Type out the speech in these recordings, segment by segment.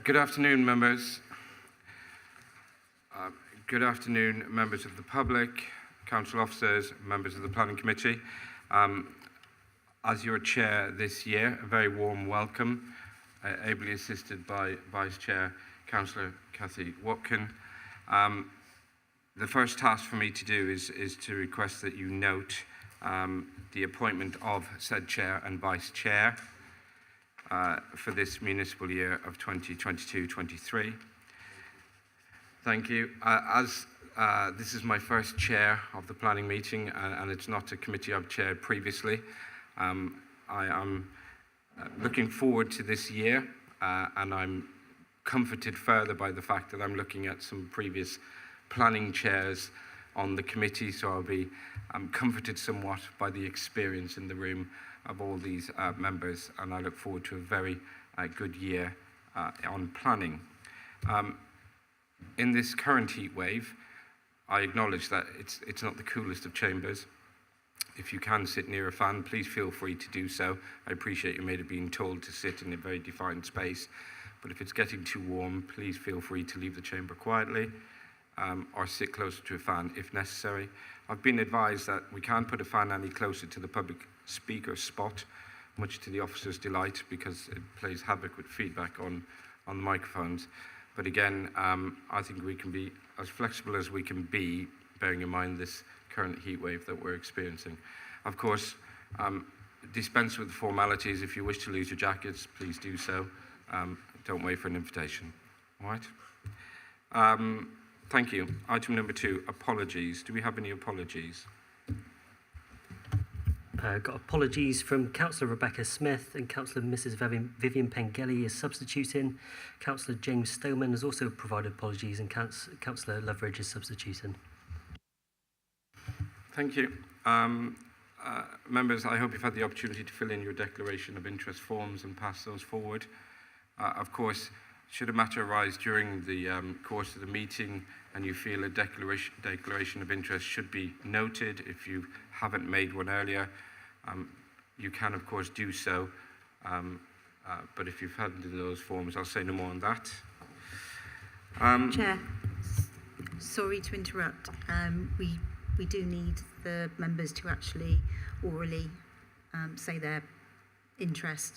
Good afternoon, members. Good afternoon, members of the public, council officers, members of the planning committee. As your chair this year, a very warm welcome, ably assisted by Vice Chair Councillor Cathy Watkin. The first task for me to do is to request that you note the appointment of said chair and vice chair for this municipal year of 2022-23. Thank you. As this is my first chair of the planning meeting, and it's not a committee I've chaired previously, I am looking forward to this year, and I'm comforted further by the fact that I'm looking at some previous planning chairs on the committee, so I'll be comforted somewhat by the experience in the room of all these members, and I look forward to a very good year on planning. In this current heat wave, I acknowledge that it's not the coolest of chambers. If you can sit near a fan, please feel free to do so. I appreciate you may have been told to sit in a very defined space, but if it's getting too warm, please feel free to leave the chamber quietly or sit closer to a fan if necessary. I've been advised that we can't put a fan any closer to the public speaker spot, much to the officer's delight, because it plays havoc with feedback on the microphones. But again, I think we can be as flexible as we can be, bearing in mind this current heat wave that we're experiencing. Of course, dispense with the formalities. If you wish to lose your jackets, please do so. Don't wait for an invitation. All right? Thank you. Item number 2, apologies. Do we have any apologies? Got apologies from Councillor Rebecca Smith and Councillor Mrs Vivian Pengelly is substituting. Councillor James Stoneman has also provided apologies, and Councillor Loveridge is substituting. Thank you. Members, I hope you've had the opportunity to fill in your declaration of interest forms and pass those forward. Of course, should a matter arise during the course of the meeting and you feel a declaration of interest should be noted, if you haven't made one earlier, you can of course do so, but if you've handed those forms, I'll say no more on that. Chair, sorry to interrupt. We do need the members to actually orally say their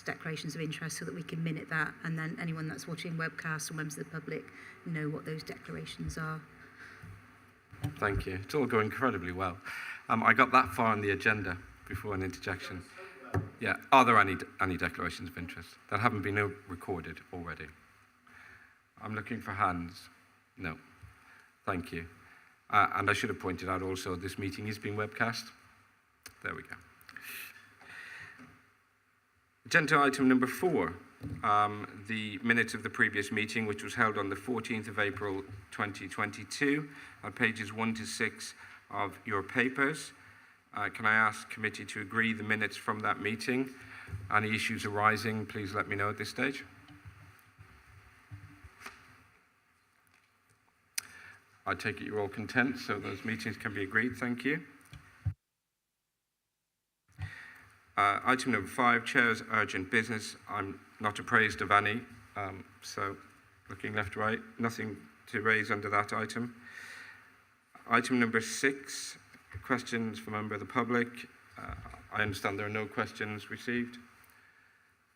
declarations of interest, so that we can minute that, and then anyone that's watching webcast or members of the public know what those declarations are. Thank you. It's all going incredibly well. I got that far on the agenda before an interjection. Yeah. Are there any declarations of interest that haven't been recorded already? I'm looking for hands. No. Thank you. And I should have pointed out also, this meeting is being webcast. There we go. Agenda item number 4, the minutes of the previous meeting, which was held on the 14th of April 2022, pages 1 to 6 of your papers. Can I ask committee to agree the minutes from that meeting? Any issues arising, please let me know at this stage. I take it you're all content, so those meetings can be agreed. Thank you. Item number 5, Chair's urgent business. I'm not appraised of any, so looking left, right, nothing to raise under that item. Item number 6, questions from member of the public. I understand there are no questions received.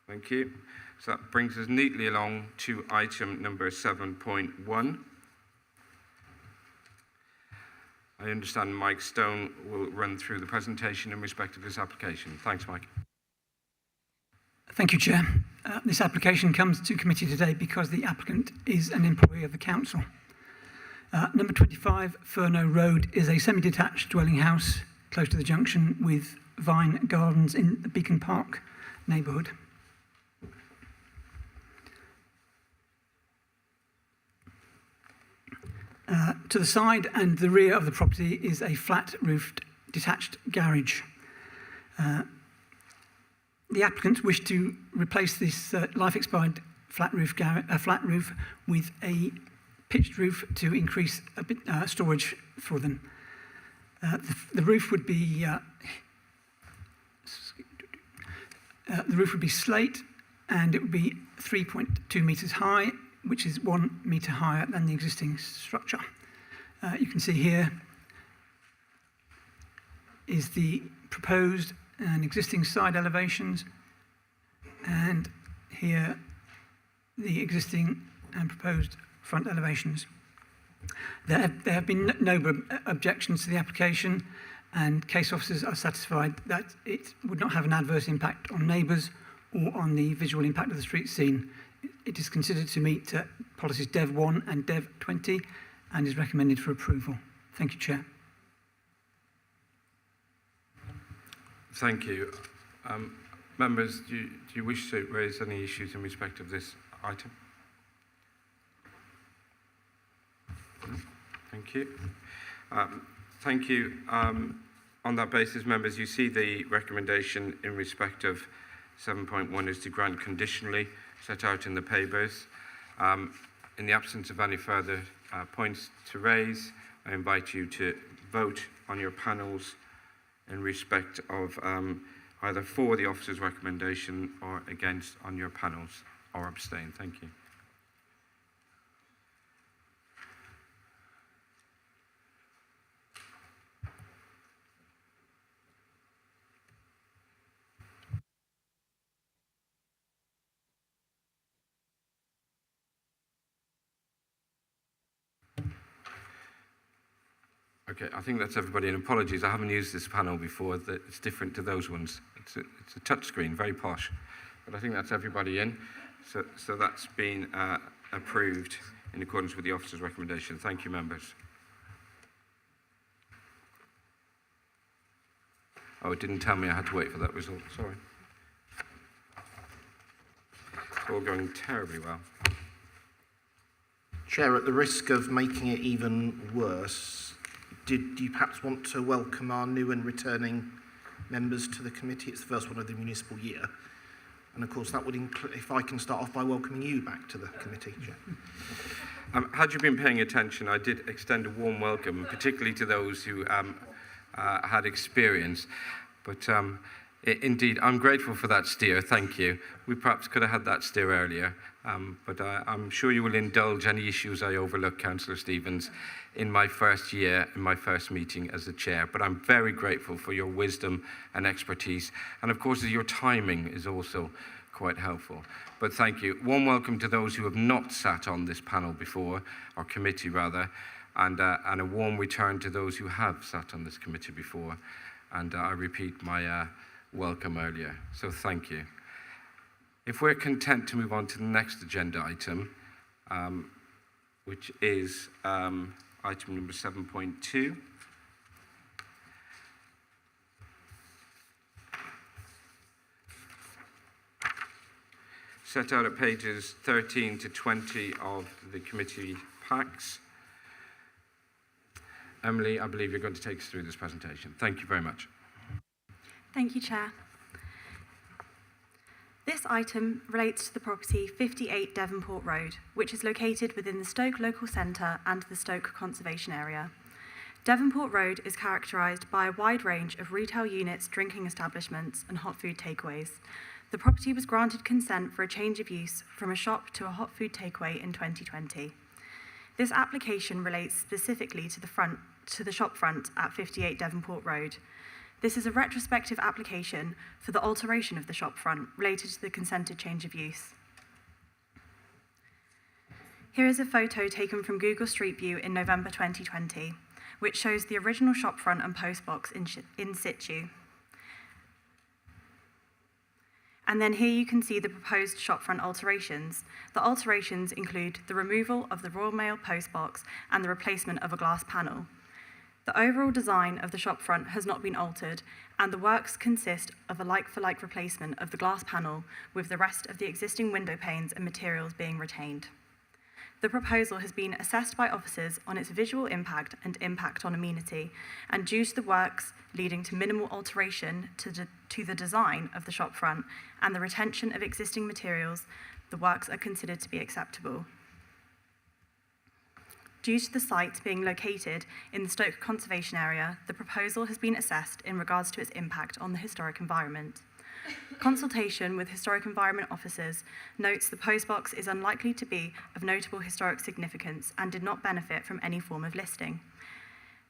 Thank you. So that brings us neatly along to item number 7.1. I understand Mike Stone will run through the presentation in respect of this application. Thanks, Mike. Thank you, Chair. This application comes to committee today because the applicant is an employee of the council. Number 25 Furno Road is a semi-detached dwelling house close to the junction with Vine Gardens in the Beacon Park neighbourhood. To the side and the rear of the property is a flat-roofed detached garage. The applicant wished to replace this life-expired flat roof with a pitched roof to increase a bit storage for them. The roof would be slate, and it would be 3.2 metres high which is 1 metre higher than the existing structure. You can see here is the proposed and existing side elevations, and here the existing and proposed front elevations. There have been no objections to the application, and case officers are satisfied that it would not have an adverse impact on neighbours or on the visual impact of the street scene. It is considered to meet policies Dev 1 and Dev 20 and is recommended for approval. Thank you, Chair. Thank you. Members, do you wish to raise any issues in respect of this item? No? Thank you. Thank you. On that basis, members, you see the recommendation in respect of 7.1 is to grant conditionally, set out in the papers. In the absence of any further points to raise, I invite you to vote on your panels in respect of either for the officer's recommendation or against on your panels, or abstain. Thank you. Okay, I think that's everybody, and apologies, I haven't used this panel before. It's different to those ones. It's a touch screen, very posh. But I think that's everybody in. So that's been approved in accordance with the officer's recommendation. Thank you, members. Oh, it didn't tell me I had to wait for that result, sorry. It's all going terribly well. Chair, at the risk of making it even worse, did you perhaps want to welcome our new and returning members to the committee? It's the first one of the municipal year. And of course that would include, if I can start off by welcoming you back to the committee, Chair. Had you been paying attention, I did extend a warm welcome, particularly to those who had experience. But indeed, I'm grateful for that steer, thank you. We perhaps could have had that steer earlier, but I'm sure you will indulge any issues I overlook, Councillor Stevens, in my first year, in my first meeting as the chair. But I'm very grateful for your wisdom and expertise. And of course, your timing is also quite helpful. But thank you. Warm welcome to those who have not sat on this panel before, or committee rather, and a warm return to those who have sat on this committee before. And I repeat my welcome earlier. So thank you. If we're content to move on to the next agenda item, which is item number 7.2. Set out at pages 13 to 20 of the committee packs. Emily, I believe you're going to take us through this presentation. Thank you very much. Thank you, Chair. This item relates to the property 58 Devonport Road, which is located within the Stoke Local Centre and the Stoke Conservation Area. Devonport Road is characterised by a wide range of retail units, drinking establishments and hot food takeaways. The property was granted consent for a change of use from a shop to a hot food takeaway in 2020. This application relates specifically to the shop front at 58 Devonport Road. This is a retrospective application for the alteration of the shop front related to the consented change of use. Here is a photo taken from Google Street View in November 2020, which shows the original shop front and postbox in situ. And then here you can see the proposed shopfront alterations. The alterations include the removal of the Royal Mail postbox and the replacement of a glass panel. The overall design of the shopfront has not been altered, and the works consist of a like-for-like replacement of the glass panel with the rest of the existing window panes and materials being retained. The proposal has been assessed by officers on its visual impact and impact on amenity, and due to the works leading to minimal alteration to the design of the shopfront and the retention of existing materials, the works are considered to be acceptable. Due to the site being located in the Stoke Conservation Area, the proposal has been assessed in regards to its impact on the historic environment. Consultation with historic environment officers notes the postbox is unlikely to be of notable historic significance and did not benefit from any form of listing.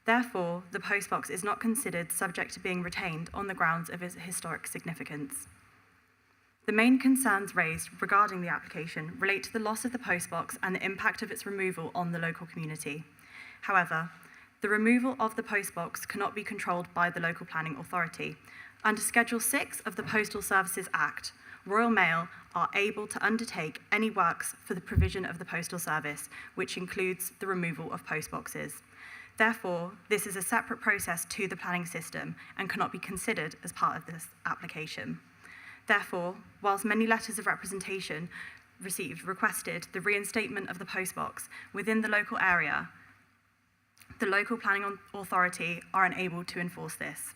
Therefore, the postbox is not considered subject to being retained on the grounds of its historic significance. The main concerns raised regarding the application relate to the loss of the postbox and the impact of its removal on the local community. However, the removal of the postbox cannot be controlled by the local planning authority. Under Schedule 6 of the Postal Services Act, Royal Mail are able to undertake any works for the provision of the postal service, which includes the removal of postboxes. Therefore, this is a separate process to the planning system and cannot be considered as part of this application. Therefore, whilst many letters of representation received requested the reinstatement of the postbox within the local area, the local planning authority are unable to enforce this.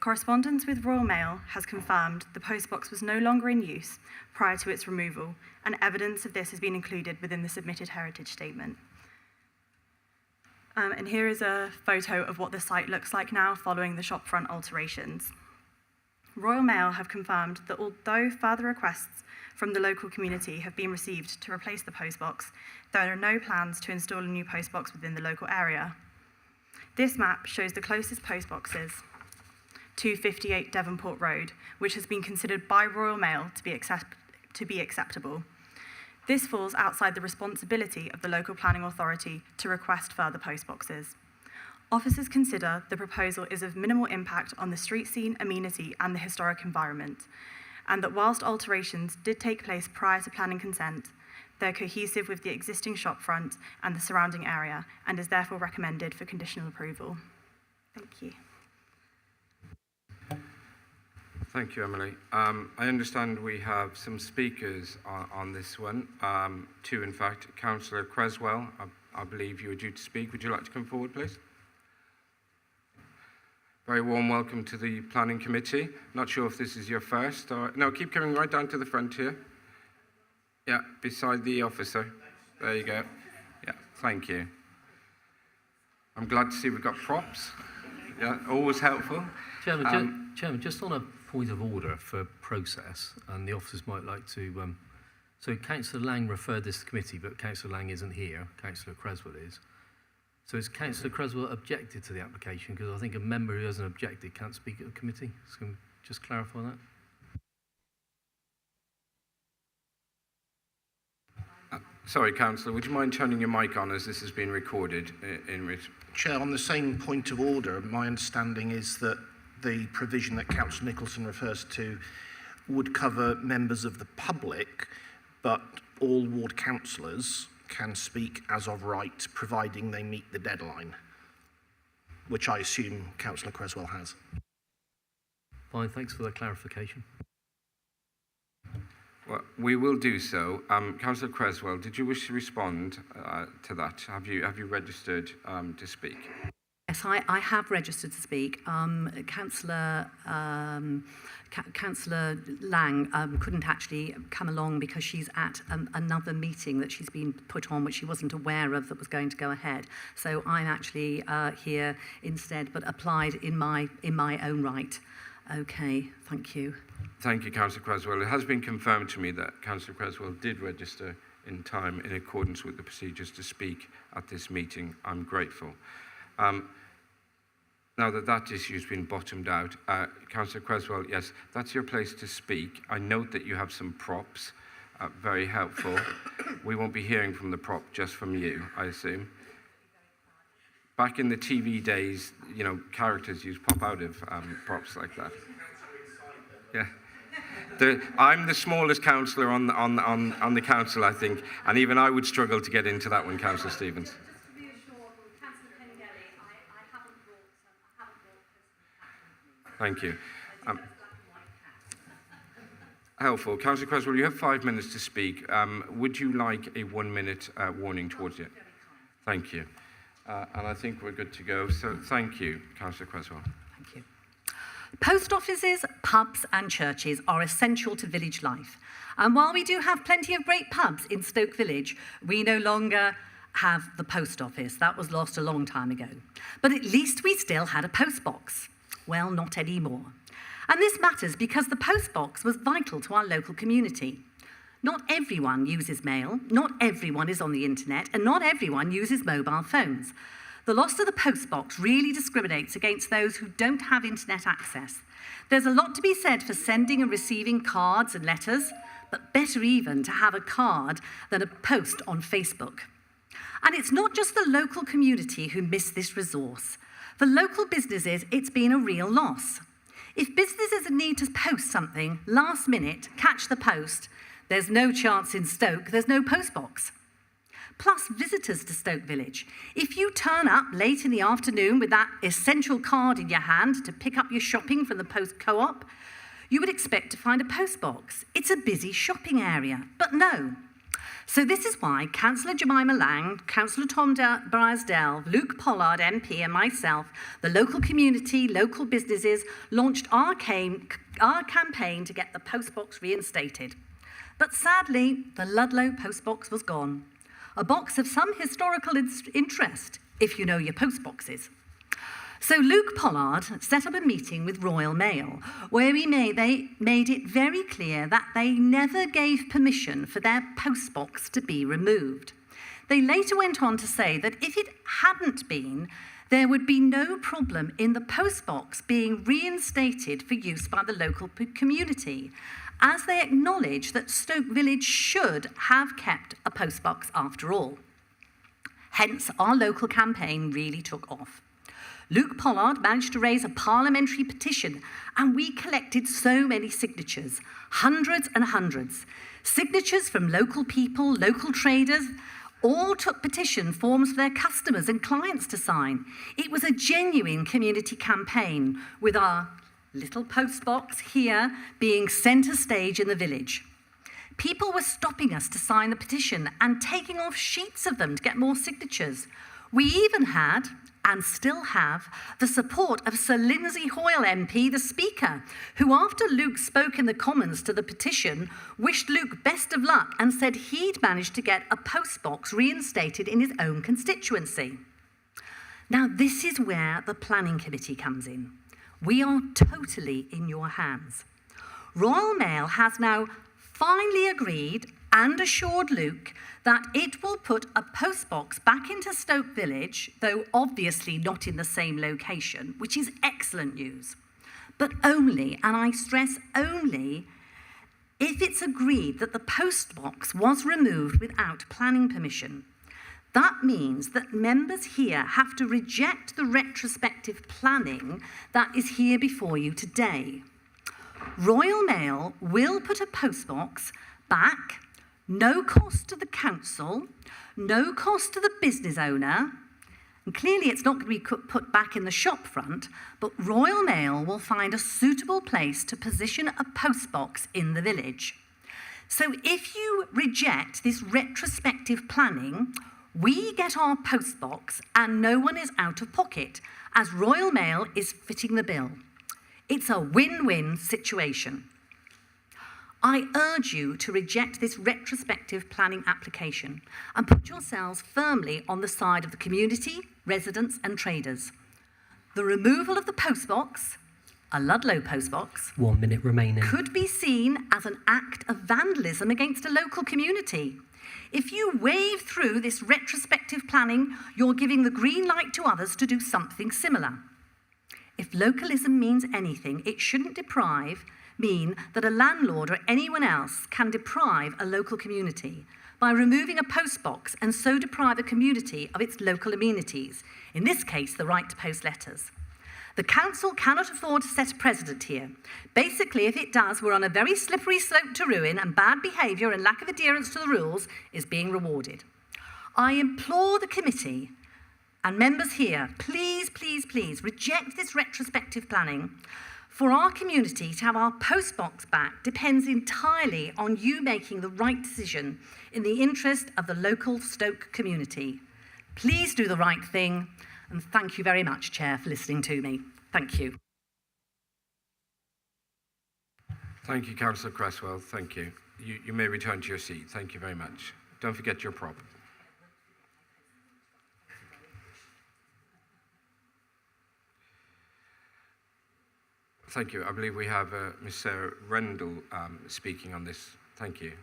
Correspondence with Royal Mail has confirmed the postbox was no longer in use prior to its removal, and evidence of this has been included within the submitted heritage statement. And here is a photo of what the site looks like now following the shopfront alterations. Royal Mail have confirmed that although further requests from the local community have been received to replace the postbox, there are no plans to install a new postbox within the local area. This map shows the closest postboxes to 58 Devonport Road, which has been considered by Royal Mail to be acceptable. This falls outside the responsibility of the local planning authority to request further postboxes. Officers consider the proposal is of minimal impact on the street scene, amenity, and the historic environment, and that whilst alterations did take place prior to planning consent, they're cohesive with the existing shopfront and the surrounding area, and is therefore recommended for conditional approval. Thank you. Thank you, Emily. I understand we have some speakers on this one. Two, in fact. Councillor Creswell, I believe you were due to speak. Would you like to come forward, please? Very warm welcome to the Planning Committee. Not sure if this is your first or... No, keep coming right down to the front here. Yeah, beside the officer. There you go. Yeah, thank you. I'm glad to see we've got props. Yeah, always helpful. Chairman, Chairman, just on a point of order for process, and the officers might like to... so Councillor Lang referred this to committee, but Councillor Lang isn't here. Councillor Creswell is. So has Councillor Creswell objected to the application? Because I think a member who hasn't objected can't speak at the committee. So can we just clarify that? Sorry, Councillor, would you mind turning your mic on as this has been recorded? Chair, on the same point of order, my understanding is that the provision that Councillor Nicholson refers to would cover members of the public, but all ward councillors can speak as of right, providing they meet the deadline, which I assume Councillor Creswell has. Fine, thanks for that clarification. Well, we will do so. Councillor Creswell, did you wish to respond to that? Have you registered to speak? Yes, I have registered to speak. Councillor Lang couldn't actually come along because she's at another meeting that she's been put on, which she wasn't aware of that was going to go ahead. So I'm actually here instead, but applied in my own right. Okay, thank you. Thank you, Councillor Creswell. It has been confirmed to me that Councillor Creswell did register in time in accordance with the procedures to speak at this meeting. I'm grateful. Now that that issue has been bottomed out, Councillor Creswell, yes, that's your place to speak. I note that you have some props, very helpful. We won't be hearing from the prop, just from you, I assume. Back in the TV days, you know, characters used to pop out of props like that. Yeah. I'm the smallest councillor on the council, I think, and even I would struggle to get into that one, Councillor Stevens. Thank you. Helpful. Councillor Creswell, you have 5 minutes to speak. Would you like a 1 minute warning towards you? Thank you. And I think we're good to go. So thank you, Councillor Creswell. Thank you. Post offices, pubs and churches are essential to village life. And while we do have plenty of great pubs in Stoke Village, we no longer have the post office. That was lost a long time ago. But at least we still had a post box. Well, not anymore. And this matters because the postbox was vital to our local community. Not everyone uses mail, not everyone is on the internet, and not everyone uses mobile phones. The loss of the postbox really discriminates against those who don't have internet access. There's a lot to be said for sending and receiving cards and letters, but better even to have a card than a post on Facebook. And it's not just the local community who miss this resource. For local businesses, it's been a real loss. If businesses need to post something last minute, catch the post, there's no chance in Stoke, there's no postbox. Plus visitors to Stoke Village. If you turn up late in the afternoon with that essential card in your hand to pick up your shopping from the post co-op, you would expect to find a postbox. It's a busy shopping area, but no. So this is why Councillor Jemima Lang, Councillor Tom Brasdell, Luke Pollard MP and myself, the local community, local businesses, launched our campaign to get the postbox reinstated. But sadly, the Ludlow postbox was gone. A box of some historical interest, if you know your postboxes. So Luke Pollard set up a meeting with Royal Mail, where they made it very clear that they never gave permission for their postbox to be removed. They later went on to say that if it hadn't been, there would be no problem in the postbox being reinstated for use by the local community, as they acknowledge that Stoke Village should have kept a postbox after all. Hence, our local campaign really took off. Luke Pollard managed to raise a parliamentary petition, and we collected so many signatures, hundreds and hundreds. Signatures from local people, local traders, all took petition forms for their customers and clients to sign. It was a genuine community campaign, with our little postbox here being centre stage in the village. People were stopping us to sign the petition and taking off sheets of them to get more signatures. We even had, and still have, the support of Sir Lindsay Hoyle MP, the Speaker, who after Luke spoke in the Commons to the petition, wished Luke best of luck and said he'd managed to get a postbox reinstated in his own constituency. Now this is where the Planning Committee comes in. We are totally in your hands. Royal Mail has now finally agreed and assured Luke that it will put a postbox back into Stoke Village, though obviously not in the same location, which is excellent news. But only, and I stress only, if it's agreed that the postbox was removed without planning permission. That means that members here have to reject the retrospective planning that is here before you today. Royal Mail will put a postbox back, no cost to the council, no cost to the business owner, and clearly it's not going to be put back in the shop front, but Royal Mail will find a suitable place to position a postbox in the village. So if you reject this retrospective planning, we get our postbox and no one is out of pocket, as Royal Mail is fitting the bill. It's a win-win situation. I urge you to reject this retrospective planning application and put yourselves firmly on the side of the community, residents and traders. The removal of the postbox, a Ludlow postbox, 1 minute remaining, could be seen as an act of vandalism against a local community. If you wave through this retrospective planning, you're giving the green light to others to do something similar. If localism means anything, it shouldn't mean that a landlord or anyone else can deprive a local community by removing a postbox and so deprive a community of its local amenities, in this case, the right to post letters. The council cannot afford to set a precedent here. Basically, if it does, we're on a very slippery slope to ruin, and bad behaviour and lack of adherence to the rules is being rewarded. I implore the committee and members here, please, please, please reject this retrospective planning. For our community to have our postbox back depends entirely on you making the right decision in the interest of the local Stoke community. Please do the right thing, and thank you very much, Chair, for listening to me. Thank you. Thank you, Councillor Cresswell. Thank you. You may return to your seat. Thank you very much. Don't forget your prop. Thank you. I believe we have Ms. Sarah Rendell speaking on this. Thank you.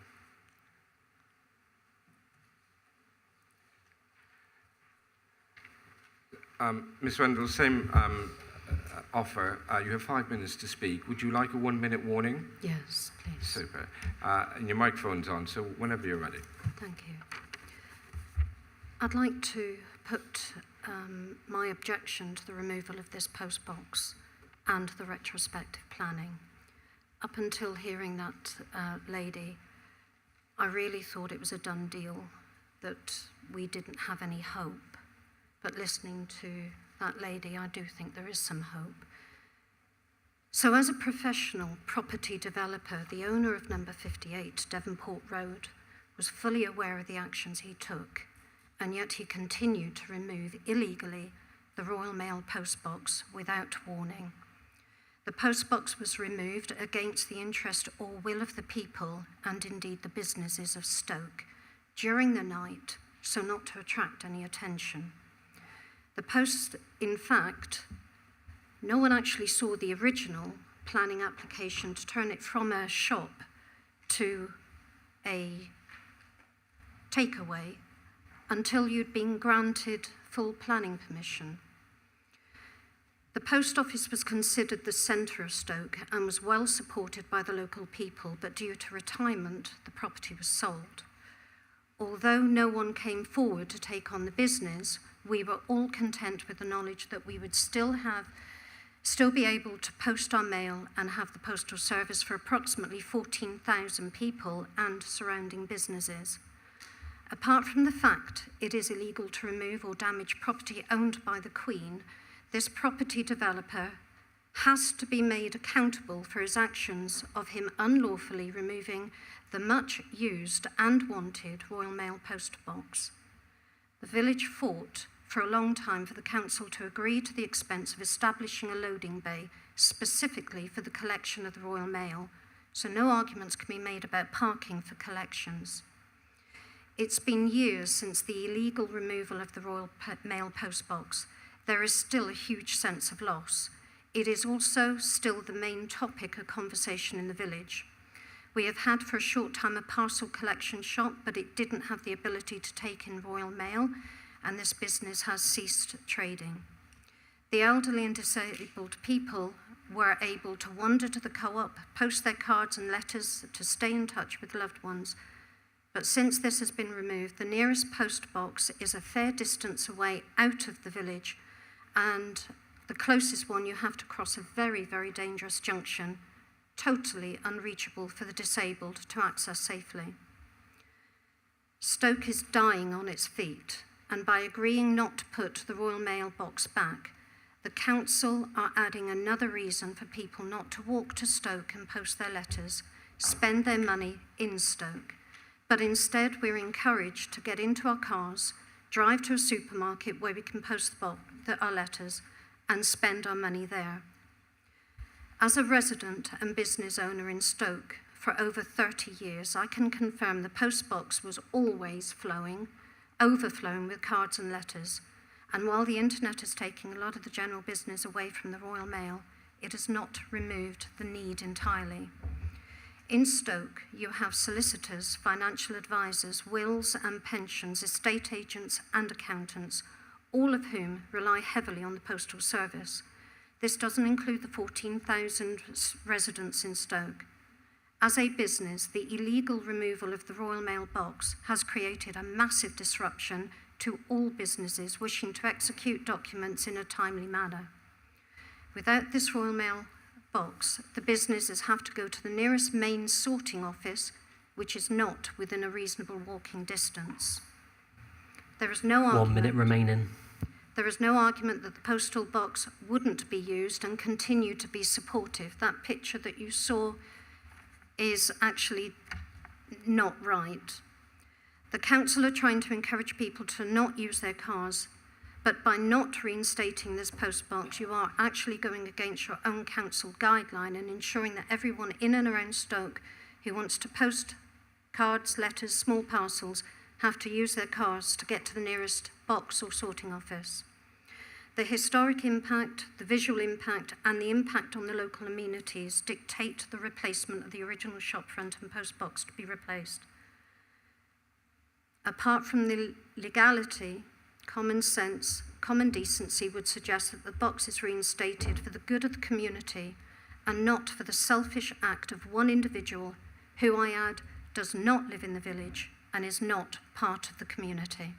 Ms. Rendell, same offer. You have 5 minutes to speak. Would you like a 1 minute warning? Yes, please. Super. And your microphone's on, so whenever you're ready. Thank you. I'd like to put my objection to the removal of this postbox and the retrospective planning. Up until hearing that lady, I really thought it was a done deal, that we didn't have any hope. But listening to that lady, I do think there is some hope. So as a professional property developer, the owner of number 58 Devonport Road was fully aware of the actions he took, and yet he continued to remove illegally the Royal Mail postbox without warning. The postbox was removed against the interest or will of the people and indeed the businesses of Stoke during the night, so not to attract any attention. The post, in fact, no one actually saw the original planning application to turn it from a shop to a takeaway until you'd been granted full planning permission. The post office was considered the centre of Stoke and was well supported by the local people, but due to retirement, the property was sold. Although no one came forward to take on the business, we were all content with the knowledge that we would still be able to post our mail and have the postal service for approximately 14,000 people and surrounding businesses. Apart from the fact it is illegal to remove or damage property owned by the Queen, this property developer has to be made accountable for his actions of him unlawfully removing the much used and wanted Royal Mail post box. The village fought for a long time for the council to agree to the expense of establishing a loading bay specifically for the collection of the Royal Mail, so no arguments can be made about parking for collections. It's been years since the illegal removal of the Royal Mail post box. There is still a huge sense of loss. It is also still the main topic of conversation in the village. We have had for a short time a parcel collection shop, but it didn't have the ability to take in Royal Mail, and this business has ceased trading. The elderly and disabled people were able to wander to the co-op, post their cards and letters to stay in touch with loved ones. But since this has been removed, the nearest post box is a fair distance away out of the village, and the closest one you have to cross a very, very dangerous junction, totally unreachable for the disabled to access safely. Stoke is dying on its feet, and by agreeing not to put the Royal Mail box back, the council are adding another reason for people not to walk to Stoke and post their letters, spend their money in Stoke. But instead, we're encouraged to get into our cars, drive to a supermarket where we can post our letters, and spend our money there. As a resident and business owner in Stoke for over 30 years, I can confirm the post box was always overflowing with cards and letters. And while the internet is taking a lot of the general business away from the Royal Mail, it has not removed the need entirely. In Stoke, you have solicitors, financial advisors, wills and pensions, estate agents and accountants, all of whom rely heavily on the postal service. This doesn't include the 14,000 residents in Stoke. As a business, the illegal removal of the Royal Mail box has created a massive disruption to all businesses wishing to execute documents in a timely manner. Without this Royal Mail box, the businesses have to go to the nearest main sorting office, which is not within a reasonable walking distance. There is no argument. 1 minute remaining. There is no argument that the postal box wouldn't be used and continue to be supportive. That picture that you saw is actually not right. The council are trying to encourage people to not use their cars, but by not reinstating this post box, you are actually going against your own council guideline and ensuring that everyone in and around Stoke who wants to post cards, letters, small parcels have to use their cars to get to the nearest box or sorting office. The historic impact, the visual impact, and the impact on the local amenities dictate the replacement of the original shopfront and postbox to be replaced. Apart from the legality, common sense, common decency would suggest that the box is reinstated for the good of the community and not for the selfish act of one individual who, I add, does not live in the village and is not part of the community.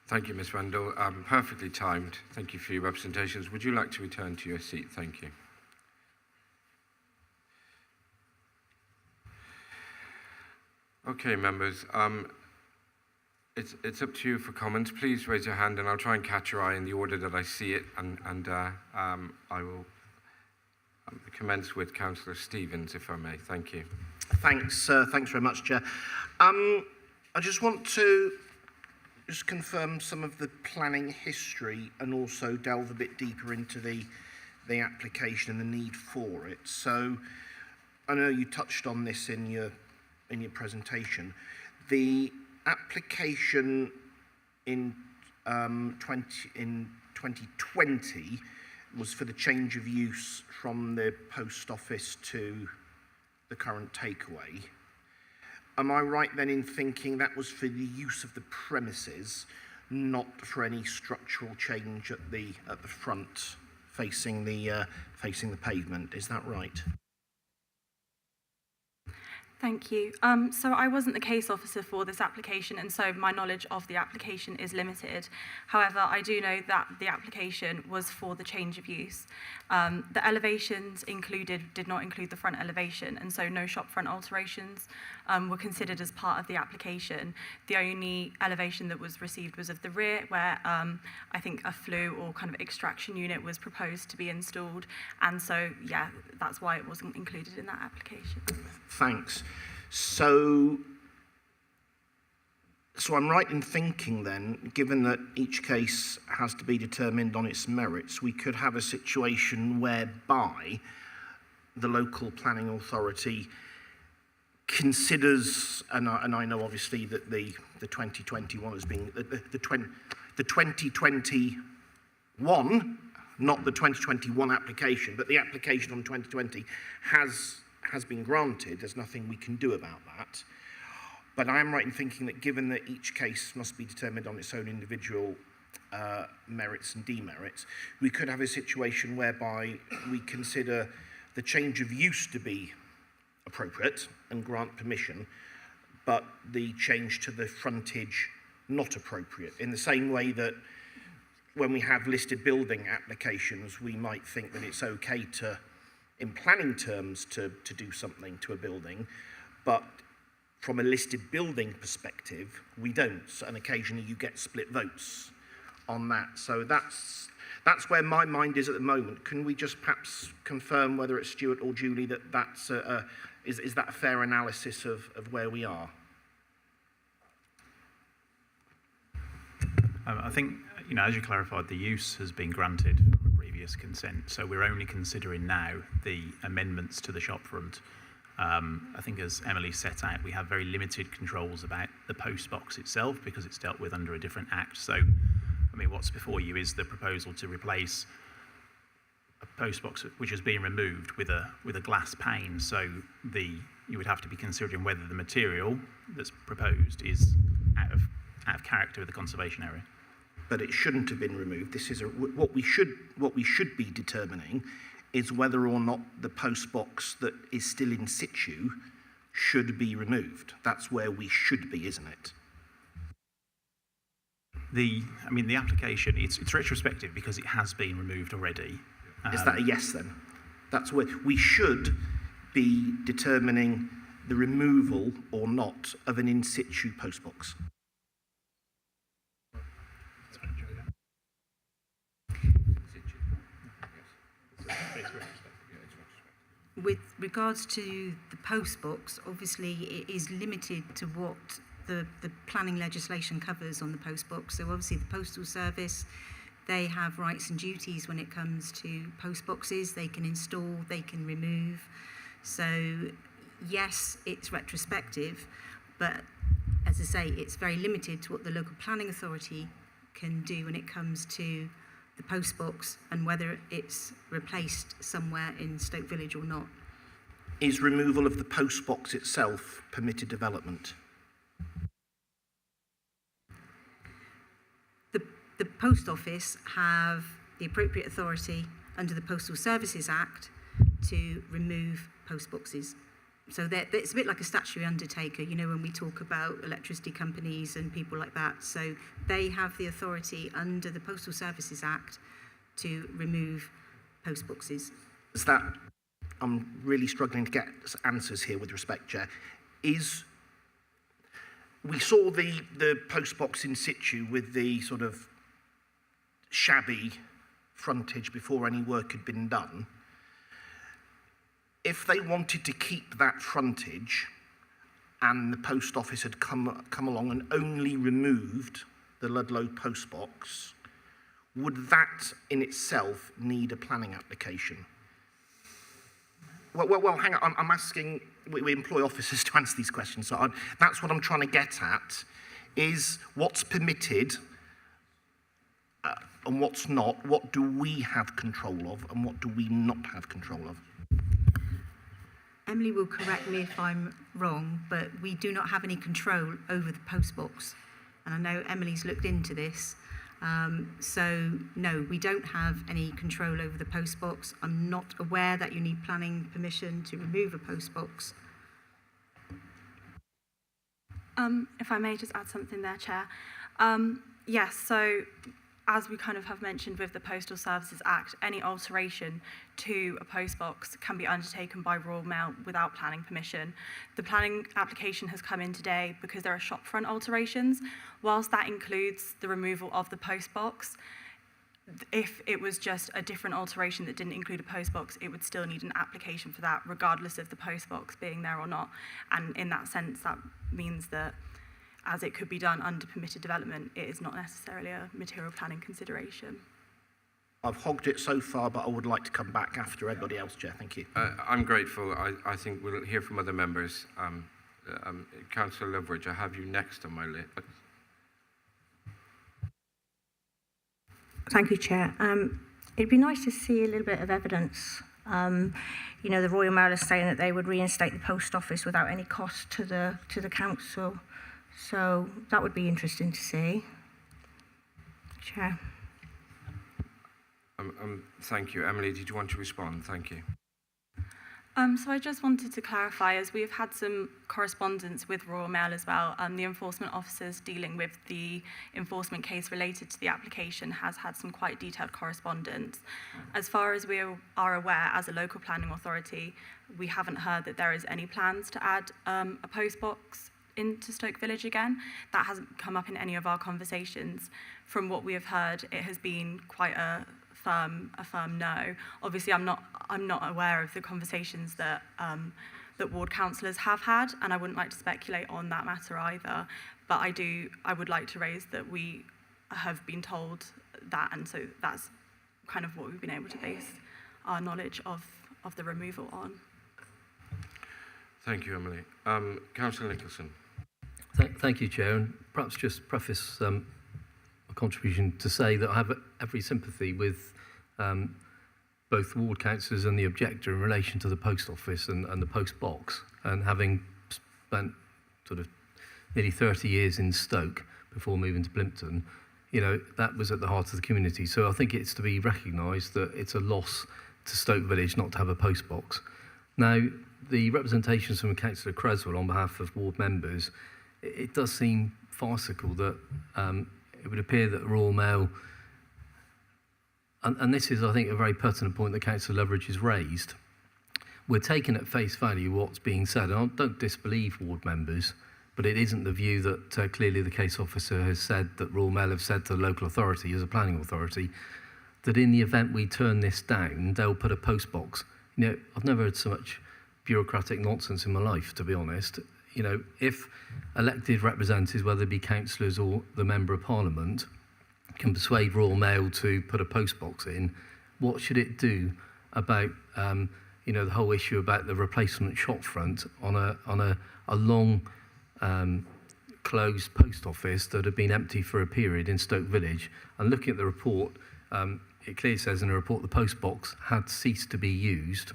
Thank you, Ms Randall. Perfectly timed. Thank you for your representations. Would you like to return to your seat? Thank you. Okay, members. It's up to you for comments. Please raise your hand and I'll try and catch your eye in the order that I see it, and I will commence with Councillor Stevens, if I may. Thank you. Thanks very much, Chair. I just want to confirm some of the planning history and also delve a bit deeper into the application and the need for it. So I know you touched on this in your presentation. The application in 2020 was for the change of use from the post office to the current takeaway. Am I right then in thinking that was for the use of the premises, not for any structural change at the front facing the pavement? Is that right? Thank you. So I wasn't the case officer for this application, and so my knowledge of the application is limited. However, I do know that the application was for the change of use. The elevations did not include the front elevation, and so no shop front alterations were considered as part of the application. The only elevation that was received was of the rear, where I think a flue or kind of extraction unit was proposed to be installed, and so yeah, that's why it wasn't included in that application. Thanks. So I'm right in thinking then, given that each case has to be determined on its merits, we could have a situation whereby the local planning authority considers, and I know obviously that the 2021 has been, the 2021, not the 2021 application, but the application on 2020 has been granted. There's nothing we can do about that. But I am right in thinking that given that each case must be determined on its own individual merits and demerits, we could have a situation whereby we consider the change of use to be appropriate and grant permission, but the change to the frontage not appropriate. In the same way that when we have listed building applications, we might think that it's okay to, in planning terms, to do something to a building, but from a listed building perspective, we don't, and occasionally you get split votes on that. So that's where my mind is at the moment. Can we just perhaps confirm whether it's Stuart or Julie that is that a fair analysis of where we are? I think, as you clarified, the use has been granted from a previous consent, so we're only considering now the amendments to the shopfront. I think, as Emily set out, we have very limited controls about the post box itself because it's dealt with under a different act. So, what's before you is the proposal to replace a post box which has been removed with a glass pane. So you would have to be considering whether the material that's proposed is out of character with the conservation area. But it shouldn't have been removed. This is what we should be determining is whether or not the post box that is still in situ should be removed. That's where we should be, isn't it? The application, it's retrospective because it has been removed already. Is that a yes then? That's where we should be determining the removal or not of an in situ post box. With regards to the post box, obviously it is limited to what the planning legislation covers on the post box. So obviously the Postal Service, they have rights and duties when it comes to post boxes. They can install, they can remove. So yes, it's retrospective, but as I say, it's very limited to what the local planning authority can do when it comes to the post box and whether it's replaced somewhere in Stoke Village or not. Is removal of the post box itself permitted development? The post office have the appropriate authority under the Postal Services Act to remove post boxes. So it's a bit like a statutory undertaker, you know, when we talk about electricity companies and people like that. So they have the authority under the Postal Services Act to remove post boxes. Is that, I'm really struggling to get answers here with respect, Chair. We saw the post box in situ with the sort of shabby frontage before any work had been done. If they wanted to keep that frontage and the post office had come along and only removed the Ludlow post box, would that in itself need a planning application? Well, hang on, I'm asking, we employ officers to answer these questions, so that's what I'm trying to get at, is what's permitted and what's not, what do we have control of and what do we not have control of? Emily will correct me if I'm wrong, but we do not have any control over the post box. And I know Emily's looked into this. So no, we don't have any control over the post box. I'm not aware that you need planning permission to remove a post box. If I may just add something there, Chair. Yes, so as we kind of have mentioned with the Postal Services Act, any alteration to a post box can be undertaken by Royal Mail without planning permission. The planning application has come in today because there are shopfront alterations. Whilst that includes the removal of the post box, if it was just a different alteration that didn't include a post box, it would still need an application for that, regardless of the post box being there or not. And in that sense, that means that as it could be done under permitted development, it is not necessarily a material planning consideration. I've hogged it so far, but I would like to come back after everybody else, Chair. Thank you. I'm grateful. I think we'll hear from other members. Councillor Loveridge, I have you next on my list. Thank you, Chair. It'd be nice to see a little bit of evidence. You know, the Royal Mail is saying that they would reinstate the post office without any cost to the council. So that would be interesting to see. Chair. Thank you. Emily, did you want to respond? Thank you. So I just wanted to clarify, as we've had some correspondence with Royal Mail as well, the enforcement officers dealing with the enforcement case related to the application has had some quite detailed correspondence. As far as we are aware, as a local planning authority, we haven't heard that there is any plans to add a post box into Stoke Village again. That hasn't come up in any of our conversations. From what we have heard, it has been quite a firm no. Obviously, I'm not aware of the conversations that that ward councillors have had, and I wouldn't like to speculate on that matter either. But I would like to raise that we have been told that, and so that's kind of what we've been able to base our knowledge of the removal on. Thank you, Emily. Councillor Nicholson. Thank you, Chair. And perhaps just preface a contribution to say that I have every sympathy with both ward councillors and the objector in relation to the post office and the post box. And having spent sort of nearly 30 years in Stoke before moving to Plimpton, you know, that was at the heart of the community. So I think it's to be recognised that it's a loss to Stoke Village not to have a post box. Now, the representations from Councillor Creswell on behalf of ward members, it does seem farcical that it would appear that the Royal Mail, and this is, I think, a very pertinent point that Councillor Loveridge has raised, we're taking at face value what's being said. And I don't disbelieve ward members, but it isn't the view that clearly the case officer has said, that Royal Mail have said to the local authority as a planning authority, that in the event we turn this down, they'll put a post box. You know, I've never heard so much bureaucratic nonsense in my life, to be honest. You know, if elected representatives, whether it be councillors or the Member of Parliament, can persuade Royal Mail to put a post box in, what should it do about, you know, the whole issue about the replacement shop front on a long closed post office that had been empty for a period in Stoke Village. And looking at the report, it clearly says in the report the post box had ceased to be used.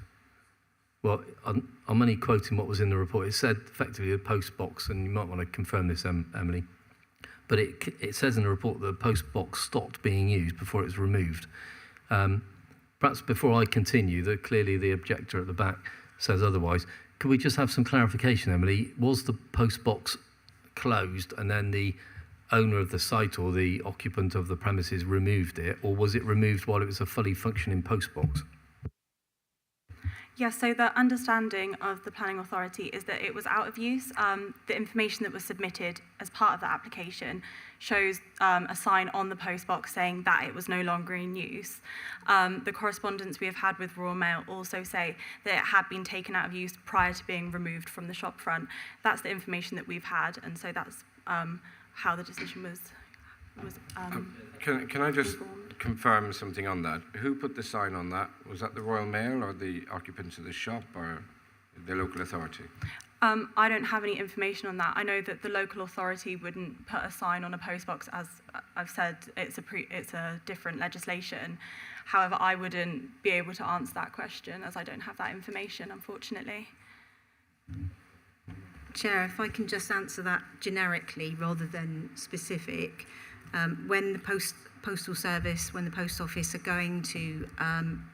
Well, I'm only quoting what was in the report. It said effectively the post box, and you might want to confirm this, Emily, but it says in the report that the post box stopped being used before it was removed. Perhaps before I continue, clearly the objector at the back says otherwise. Could we just have some clarification, Emily? Was the post box closed and then the owner of the site or the occupant of the premises removed it, or was it removed while it was a fully functioning post box? Yes, so the understanding of the planning authority is that it was out of use. The information that was submitted as part of the application shows a sign on the post box saying that it was no longer in use. The correspondence we have had with Royal Mail also say that it had been taken out of use prior to being removed from the shop front. That's the information that we've had, and so that's how the decision was Can I just informed. confirm something on that? Who put the sign on that? Was that the Royal Mail or the occupants of the shop or the local authority? I don't have any information on that. I know that the local authority wouldn't put a sign on a post box. As I've said, it's a different legislation. However, I wouldn't be able to answer that question as I don't have that information, unfortunately. Chair, if I can just answer that generically rather than specific. When the postal service, when the post office are going to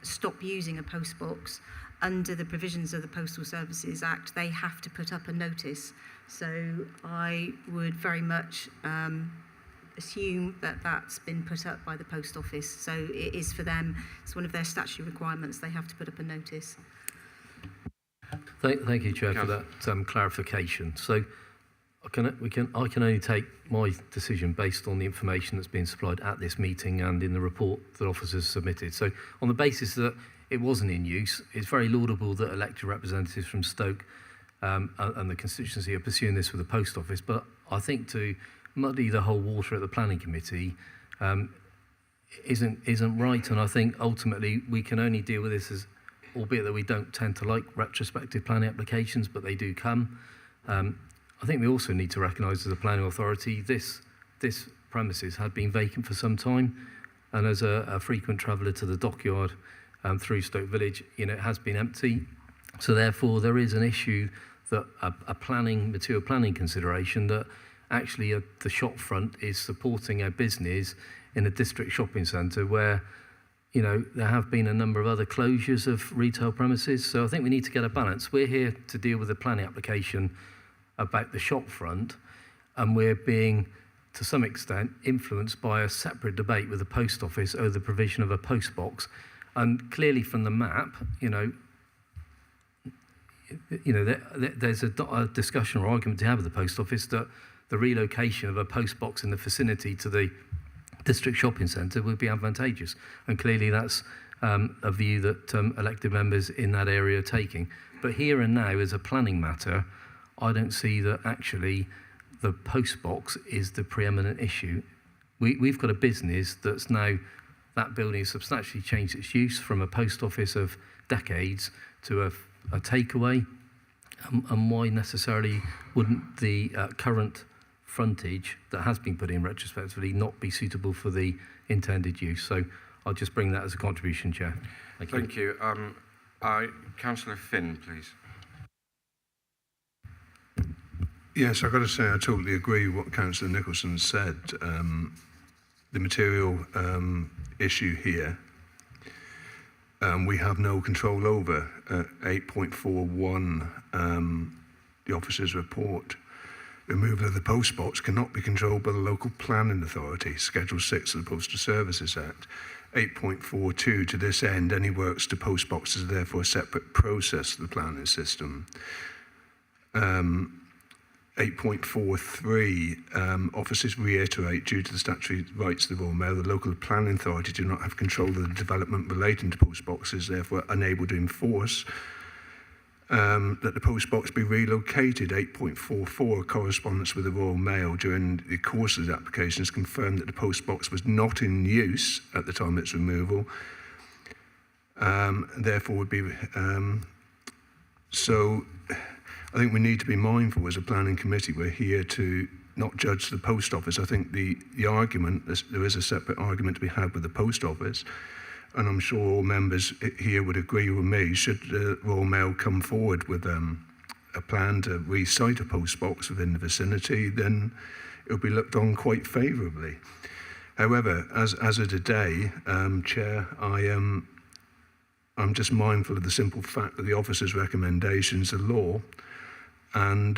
stop using a post box, under the provisions of the Postal Services Act, they have to put up a notice. So I would very much assume that that's been put up by the post office. So it is for them, it's one of their statutory requirements, they have to put up a notice. Thank you, Chair, for that clarification. So I can only take my decision based on the information that's been supplied at this meeting and in the report that officers submitted. So on the basis that it wasn't in use, it's very laudable that elected representatives from Stoke and the constituency are pursuing this with the post office, but I think to muddy the whole water at the planning committee isn't right, and I think ultimately we can only deal with this as, albeit that we don't tend to like retrospective planning applications, but they do come. I think we also need to recognise as a planning authority this premises had been vacant for some time, and as a frequent traveller to the dockyard through Stoke Village, it has been empty. So therefore there is an issue that a material planning consideration that actually the shop front is supporting a business in a district shopping centre where there have been a number of other closures of retail premises. So I think we need to get a balance. We're here to deal with the planning application about the shop front, and we're being, to some extent, influenced by a separate debate with the post office over the provision of a post box. And clearly from the map, there's a discussion or argument to have with the post office that the relocation of a post box in the vicinity to the district shopping centre would be advantageous. And clearly that's a view that elected members in that area are taking. But here and now, as a planning matter, I don't see that actually the post box is the preeminent issue. We've got a business that's now, that building has substantially changed its use from a post office of decades to a takeaway. And why necessarily wouldn't the current frontage that has been put in retrospectively not be suitable for the intended use? So I'll just bring that as a contribution, Chair. Thank you. Councillor Finn, please. Yes, I've got to say I totally agree with what Councillor Nicholson said. The material issue here, we have no control over. 8.41, the officer's report, removal of the post box cannot be controlled by the local planning authority, Schedule 6 of the Postal Services Act. 8.42, to this end, any works to post boxes are therefore a separate process of the planning system. 8.43, officers reiterate, due to the statutory rights of the Royal Mail, the local planning authority do not have control of the development relating to post boxes, therefore unable to enforce that the post box be relocated. 8.44, correspondence with the Royal Mail during the course of the application has confirmed that the post box was not in use at the time of its removal, therefore would be so I think we need to be mindful as a planning committee. We're here to not judge the post office. I think the argument, there is a separate argument to be had with the post office, and I'm sure all members here would agree with me, should the Royal Mail come forward with a plan to re-site a post box within the vicinity, then it'll be looked on quite favourably. However, as of today, Chair, I'm just mindful of the simple fact that the officer's recommendations are law, and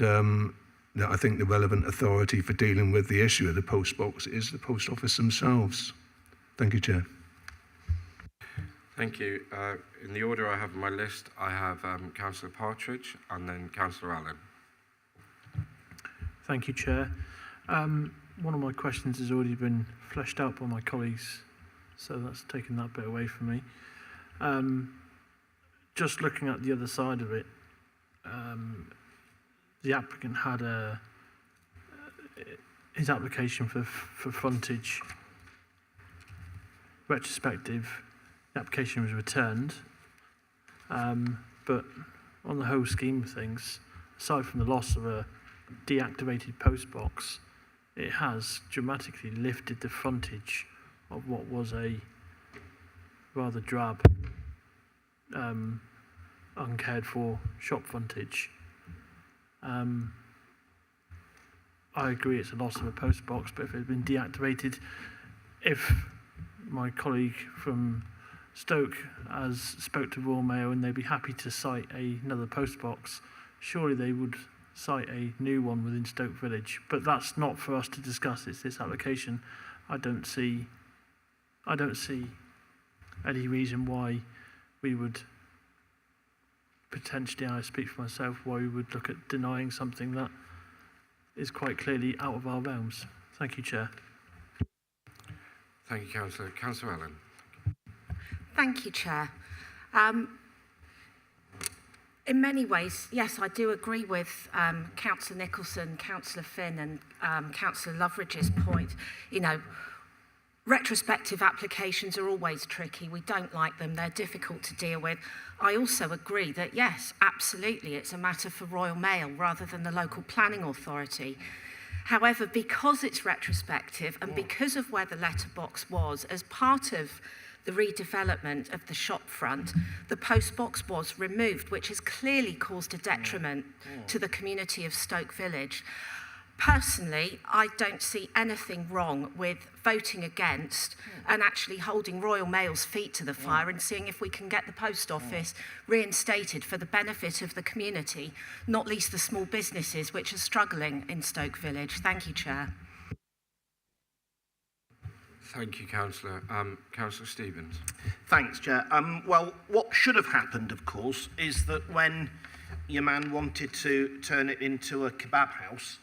that I think the relevant authority for dealing with the issue of the post box is the post office themselves. Thank you, Chair. Thank you. In the order I have on my list, I have Councillor Partridge and then Councillor Allen. Thank you, Chair. One of my questions has already been fleshed out by my colleagues, so that's taken that bit away from me. Just looking at the other side of it, the applicant had his application for frontage retrospective. The application was returned, but on the whole scheme of things, aside from the loss of a deactivated post box, it has dramatically lifted the frontage of what was a rather drab, uncared for shop frontage. I agree it's a loss of a post box, but if it had been deactivated, if my colleague from Stoke has spoke to Royal Mail and they'd be happy to cite another post box, surely they would cite a new one within Stoke Village. But that's not for us to discuss. It's this application. I don't see any reason why we would potentially, and I speak for myself, why we would look at denying something that is quite clearly out of our realms. Thank you, Chair. Thank you, Councillor. Councillor Allen. Thank you, Chair. In many ways, yes, I do agree with Councillor Nicholson, Councillor Finn and Councillor Loveridge's point. You know, retrospective applications are always tricky. We don't like them. They're difficult to deal with. I also agree that, yes, absolutely, it's a matter for Royal Mail rather than the local planning authority. However, because it's retrospective and because of where the letterbox was, as part of the redevelopment of the shop front, the post box was removed, which has clearly caused a detriment to the community of Stoke Village. Personally, I don't see anything wrong with voting against and actually holding Royal Mail's feet to the fire and seeing if we can get the post office reinstated for the benefit of the community, not least the small businesses which are struggling in Stoke Village. Thank you, Chair. Thank you, Councillor. Councillor Stevens. Thanks, Chair. Well, what should have happened, of course, is that when your man wanted to turn it into a kebab house,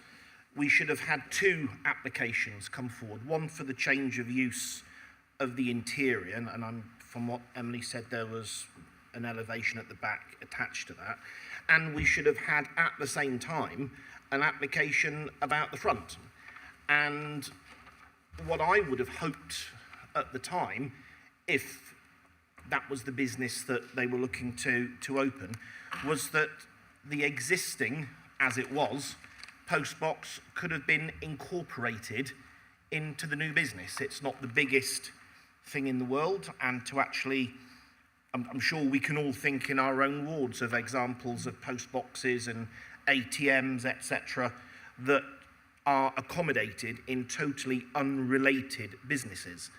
we should have had two applications come forward. One for the change of use of the interior, and from what Emily said, there was an elevation at the back attached to that. And we should have had, at the same time, an application about the front. And what I would have hoped at the time, if that was the business that they were looking to open, was that the existing, as it was, post box could have been incorporated into the new business. It's not the biggest thing in the world, and to actually, I'm sure we can all think in our own wards of examples of post boxes and ATMs, etc., that are accommodated in totally unrelated businesses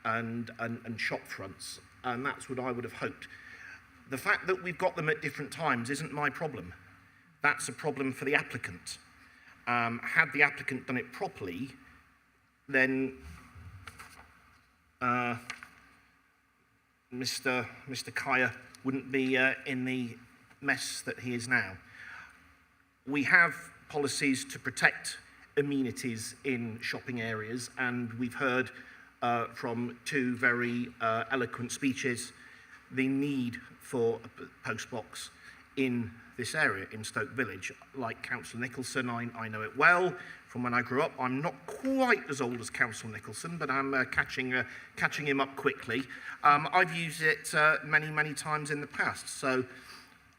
and shop fronts, and that's what I would have hoped. The fact that we've got them at different times isn't my problem. That's a problem for the applicant. Had the applicant done it properly, then Mr. Kaya wouldn't be in the mess that he is now. We have policies to protect amenities in shopping areas, and we've heard from two very eloquent speeches the need for a post box in this area in Stoke Village. Like Councillor Nicholson, I know it well from when I grew up. I'm not quite as old as Councillor Nicholson, but I'm catching him up quickly. I've used it many times in the past, so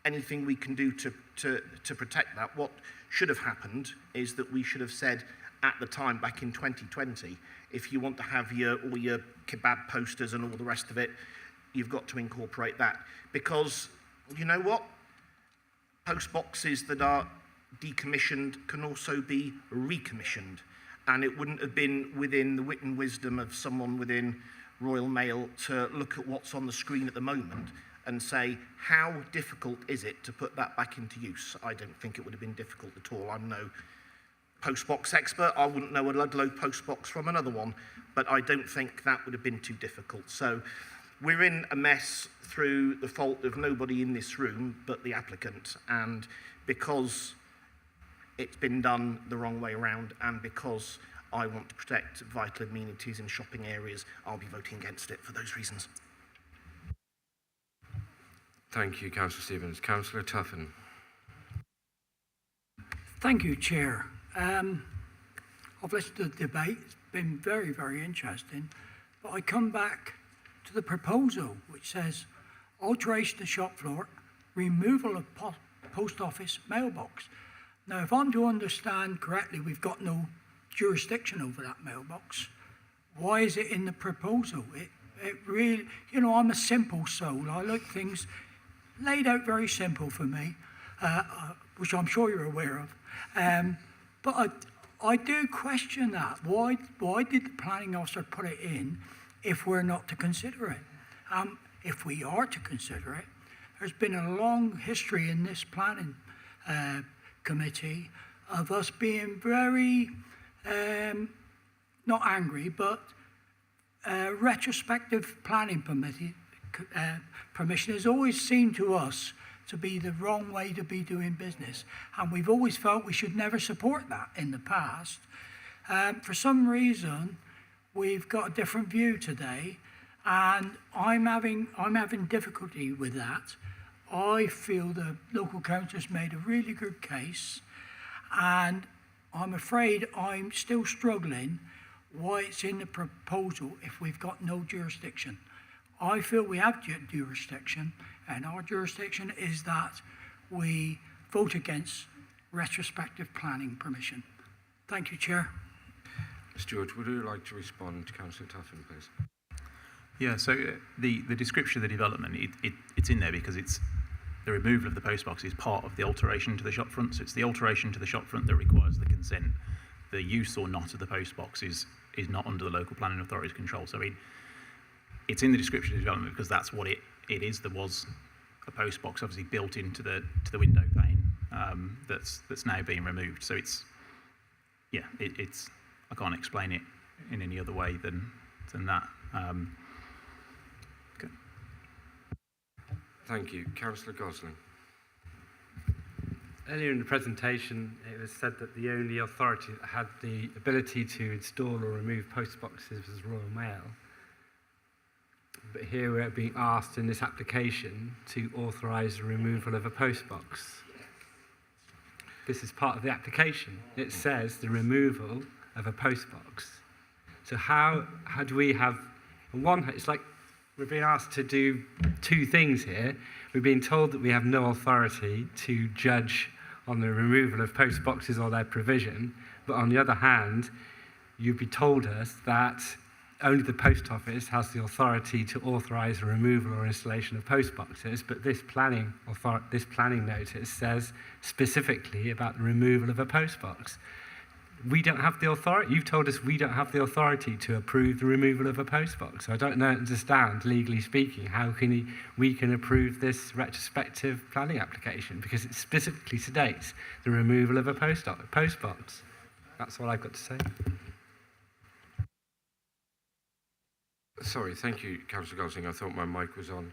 anything we can do to protect that. What should have happened is that we should have said at the time back in 2020. If you want to have all your kebab posters and all the rest of it, you've got to incorporate that. Because, you know what? Post boxes that are decommissioned can also be recommissioned. And it wouldn't have been within the wit and wisdom of someone within Royal Mail to look at what's on the screen at the moment and say, how difficult is it to put that back into use? I don't think it would have been difficult at all. I'm no postbox expert. I wouldn't know a Ludlow postbox from another one, but I don't think that would have been too difficult. So we're in a mess through the fault of nobody in this room but the applicant, and because it's been done the wrong way around, and because I want to protect vital amenities in shopping areas, I'll be voting against it for those reasons. Thank you, Councillor Stevens. Councillor Tuffin. Thank you, Chair. I've listened to the debate. It's been very, very interesting. But I come back to the proposal, which says alteration of shop floor, removal of post office mailbox. Now, if I'm to understand correctly, we've got no jurisdiction over that mailbox. Why is it in the proposal? It really, you know, I'm a simple soul. I like things laid out very simple for me, which I'm sure you're aware of. But I do question that. Why did the planning officer put it in if we're not to consider it? If we are to consider it, there's been a long history in this planning committee of us being very, not angry, but retrospective planning permission has always seemed to us to be the wrong way to be doing business. And we've always felt we should never support that in the past. For some reason, we've got a different view today, and I'm having difficulty with that. I feel the local council's made a really good case, and I'm afraid I'm still struggling why it's in the proposal if we've got no jurisdiction. I feel we have jurisdiction, and our jurisdiction is that we vote against retrospective planning permission. Thank you, Chair. Stuart, would you like to respond to Councillor Tuffin, please? Yeah, so the description of the development, it's in there because it's the removal of the post box is part of the alteration to the shop front. So it's the alteration to the shop front that requires the consent. The use or not of the post box is not under the local planning authority's control. So it's in the description of the development because that's what it is. There was a post box obviously built into the window pane that's now being removed. So it's I can't explain it in any other way than that. Okay. Thank you. Councillor Gosling. Earlier in the presentation, it was said that the only authority that had the ability to install or remove post boxes was Royal Mail. But here we're being asked in this application to authorise the removal of a post box. This is part of the application. It says the removal of a post box. So how do we have, on one hand, it's like we're being asked to do two things here. We're being told that we have no authority to judge on the removal of post boxes or their provision, but on the other hand, you'd be told us that only the post office has the authority to authorise the removal or installation of post boxes, but this planning notice says specifically about the removal of a post box. We don't have the authority. You've told us we don't have the authority to approve the removal of a post box. So I don't understand, legally speaking, how we can approve this retrospective planning application, because it specifically states the removal of a post box. That's all I've got to say. Sorry, thank you, Councillor Gosling. I thought my mic was on.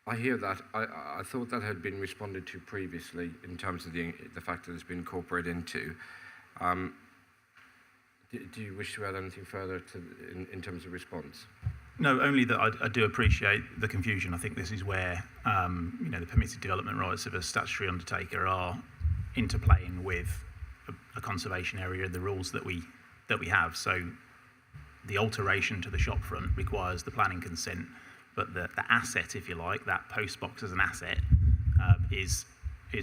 I hear that. I thought that had been responded to previously in terms of the fact that it's been incorporated into. Do you wish to add anything further in terms of response? No, only that I do appreciate the confusion. I think this is where the permitted development rights of a statutory undertaker are interplaying with a conservation area and the rules that we have. So the alteration to the shop front requires the planning consent, but the asset, if you like, that post box as an asset, is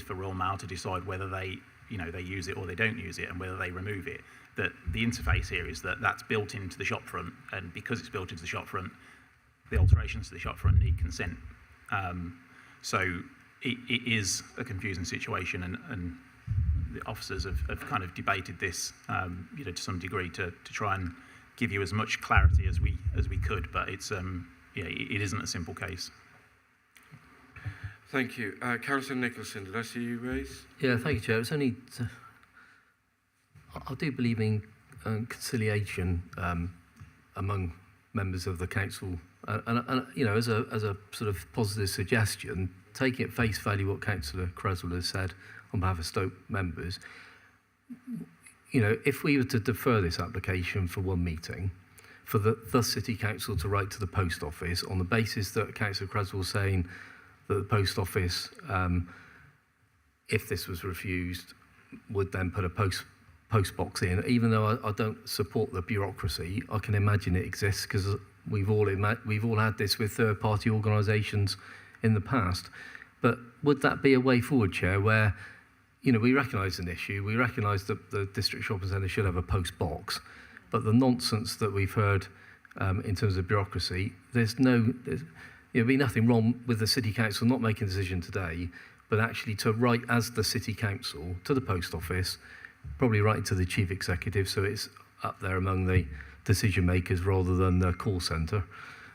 for Royal Mail to decide whether they they use it or they don't use it, and whether they remove it. That the interface here is that that's built into the shop front, and because it's built into the shop front, the alterations to the shop front need consent. So it is a confusing situation, and the officers have kind of debated this, to some degree, to try and give you as much clarity as we could, but it's it isn't a simple case. Thank you. Councillor Nicholson, did I see you raise? Yeah, thank you, Chair. It's only I do believe in conciliation among members of the council, and as a sort of positive suggestion, taking at face value what Councillor Creswell has said on behalf of Stoke members. If we were to defer this application for one meeting, for the City Council to write to the Post Office on the basis that Councillor Creswell was saying that the Post Office, if this was refused, would then put a post box in. Even though I don't support the bureaucracy, I can imagine it exists because we've all had this with third-party organisations in the past. But would that be a way forward, Chair, where we recognise an issue, we recognise that the district shopping centre should have a post box, but the nonsense that we've heard in terms of bureaucracy, there'd be nothing wrong with the City Council not making a decision today, but actually to write as the City Council to the Post Office, probably writing to the Chief Executive so it's up there among the decision makers rather than the call centre,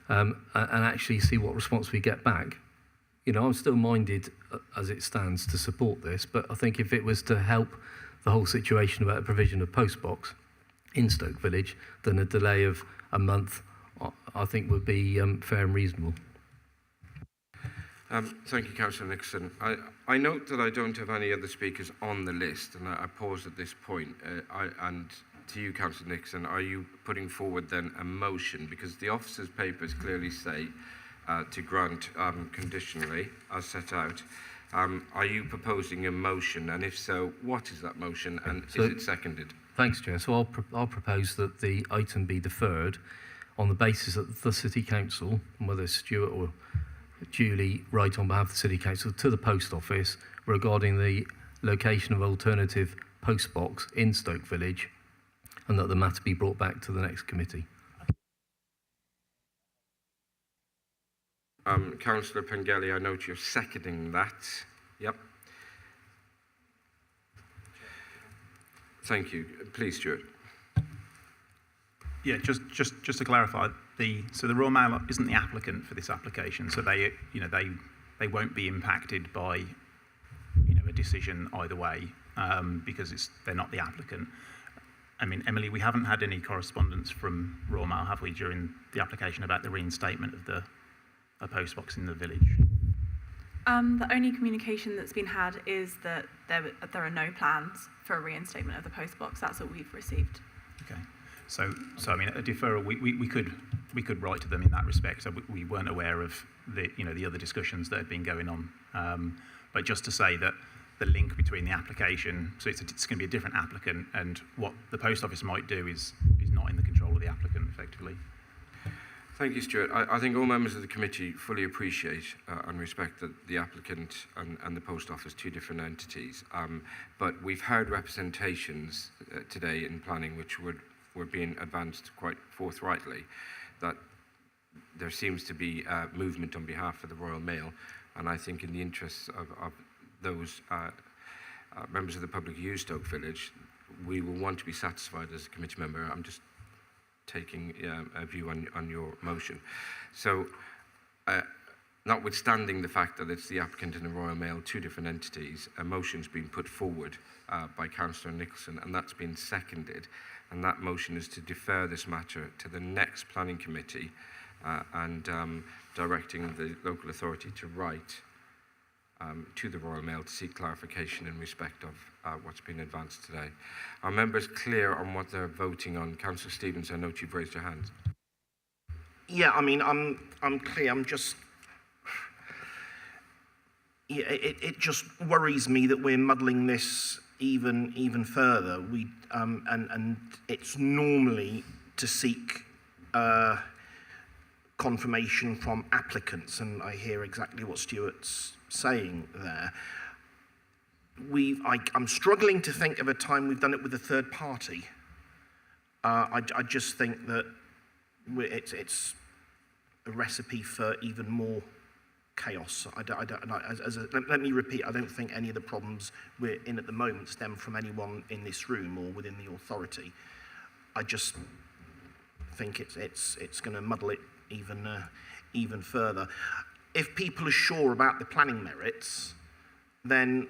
and actually see what response we get back. I'm still minded as it stands to support this, but I think if it was to help the whole situation about the provision of postbox in Stoke Village, then a delay of a month I think would be fair and reasonable. Thank you, Councillor Nixon. I note that I don't have any other speakers on the list, and I pause at this point. And to you, Councillor Nixon, are you putting forward then a motion? Because the officer's papers clearly say to grant conditionally, as set out. Are you proposing a motion? And if so, what is that motion, and is it seconded? Thanks, Chair. So I'll propose that the item be deferred on the basis that the City Council, whether Stuart or Julie write on behalf of the City Council to the Post Office regarding the location of alternative post box in Stoke Village, and that the matter be brought back to the next committee. Councillor Pengelly, I note you're seconding that. Yep. Thank you. Please, Stuart. Yeah, just to clarify, the Royal Mail isn't the applicant for this application, so they won't be impacted by a decision either way because they're not the applicant. I mean, Emily, we haven't had any correspondence from Royal Mail, have we, during the application about the reinstatement of a post box in the village? The only communication that's been had is that there are no plans for a reinstatement of the post box. That's what we've received. Okay. So I mean, a deferral, we could write to them in that respect. So we weren't aware of the other discussions that had been going on. But just to say that the link between the application, so it's going to be a different applicant, and what the Post Office might do is not in the control of the applicant, effectively. Thank you, Stuart. I think all members of the committee fully appreciate and respect that the applicant and the Post Office, two different entities. But we've heard representations today in planning which were being advanced quite forthrightly, that there seems to be movement on behalf of the Royal Mail, and I think in the interests of those members of the public who use Stoke Village, we will want to be satisfied as a committee member. I'm just taking a view on your motion. So, notwithstanding the fact that it's the applicant and the Royal Mail, two different entities, a motion's been put forward by Councillor Nicholson, and that's been seconded. And that motion is to defer this matter to the next planning committee and directing the local authority to write to the Royal Mail to seek clarification in respect of what's been advanced today. Are members clear on what they're voting on? Councillor Stevens, I note you've raised your hand. Yeah, I mean, I'm clear. I'm just. Yeah, it just worries me that we're muddling this even further. And it's normally to seek confirmation from applicants, and I hear exactly what Stuart's saying there. I'm struggling to think of a time we've done it with a third party. I just think that it's a recipe for even more chaos. Let me repeat, I don't think any of the problems we're in at the moment stem from anyone in this room or within the authority. I just think it's going to muddle it even further. If people are sure about the planning merits, then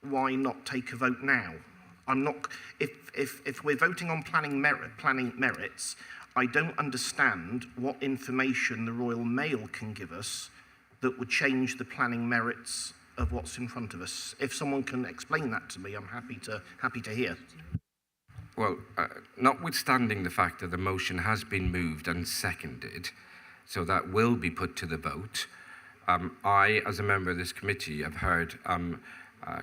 why not take a vote now? I'm not. If we're voting on planning merits, I don't understand what information the Royal Mail can give us that would change the planning merits of what's in front of us. If someone can explain that to me, I'm happy to hear. Well, notwithstanding the fact that the motion has been moved and seconded, so that will be put to the vote, I, as a member of this committee, have heard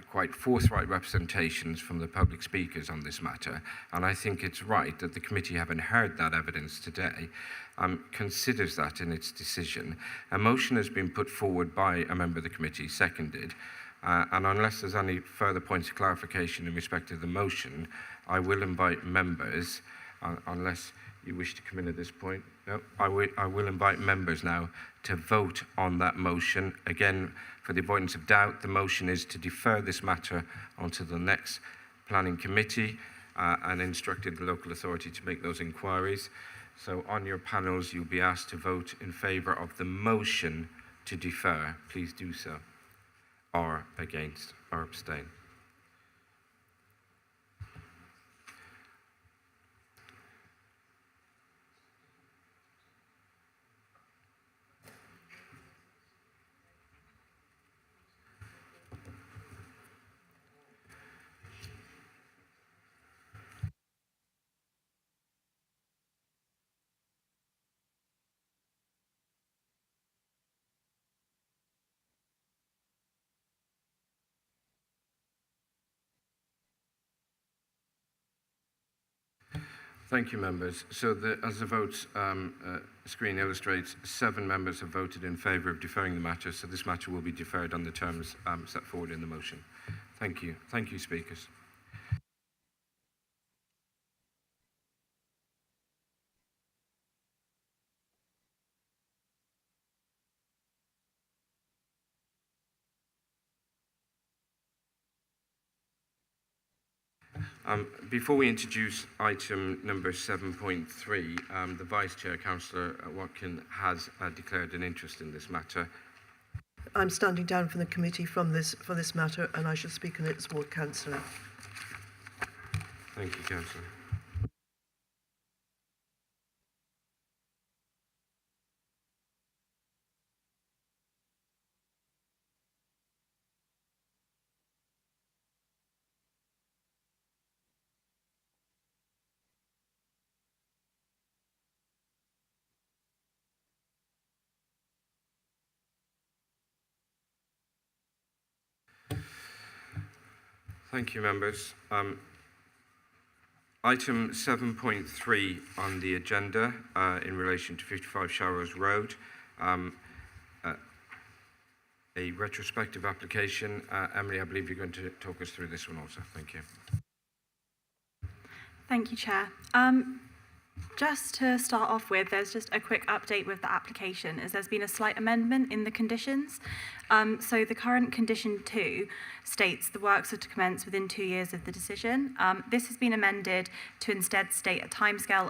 quite forthright representations from the public speakers on this matter, and I think it's right that the committee, having heard that evidence today, considers that in its decision. A motion has been put forward by a member of the committee, seconded, and unless there's any further points of clarification in respect of the motion, I will invite members, unless you wish to come in at this point. No, I will invite members now to vote on that motion. Again, for the avoidance of doubt, the motion is to defer this matter onto the next planning committee and instructed the local authority to make those inquiries. So on your panels, you'll be asked to vote in favour of the motion to defer. Please do so. Or against, or abstain. Thank you, members. So as the vote screen illustrates, 7 members have voted in favour of deferring the matter, so this matter will be deferred on the terms set forward in the motion. Thank you. Thank you, speakers. Before we introduce item number 7.3, the Vice Chair, Councillor Watkin, has declared an interest in this matter. I'm standing down from the committee for this matter, and I shall speak on it as ward councillor. Thank you, Councillor. Thank you, members. Item 7.3 on the agenda in relation to 55 Shallows Road, a retrospective application. Emily, I believe you're going to talk us through this one also. Thank you. Thank you, Chair. Just to start off with, there's just a quick update with the application, as there's been a slight amendment in the conditions. So the current condition 2 states the works are to commence within 2 years of the decision. This has been amended to instead state a timescale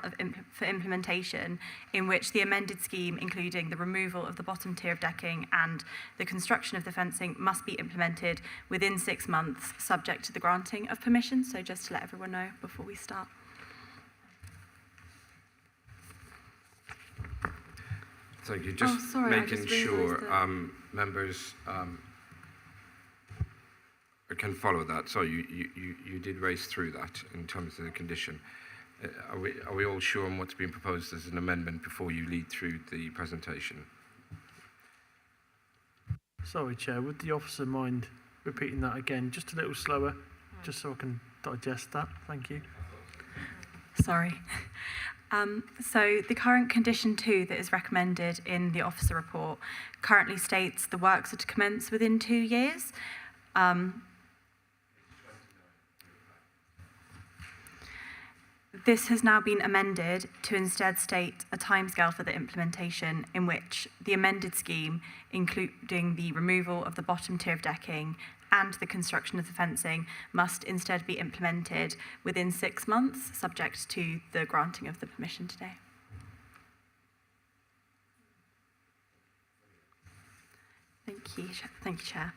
for implementation in which the amended scheme, including the removal of the bottom tier of decking and the construction of the fencing, must be implemented within 6 months, subject to the granting of permission. So just to let everyone know before we start. Thank you. Just making sure members can follow that. So you did race through that in terms of the condition. Are we all sure on what's been proposed as an amendment before you lead through the presentation? Sorry, Chair, would the officer mind repeating that again, just a little slower, just so I can digest that? Thank you. Sorry. So the current condition 2 that is recommended in the officer report currently states the works are to commence within 2 years. This has now been amended to instead state a timescale for the implementation in which the amended scheme, including the removal of the bottom tier of decking and the construction of the fencing, must instead be implemented within 6 months, subject to the granting of the permission today. Thank you, Chair.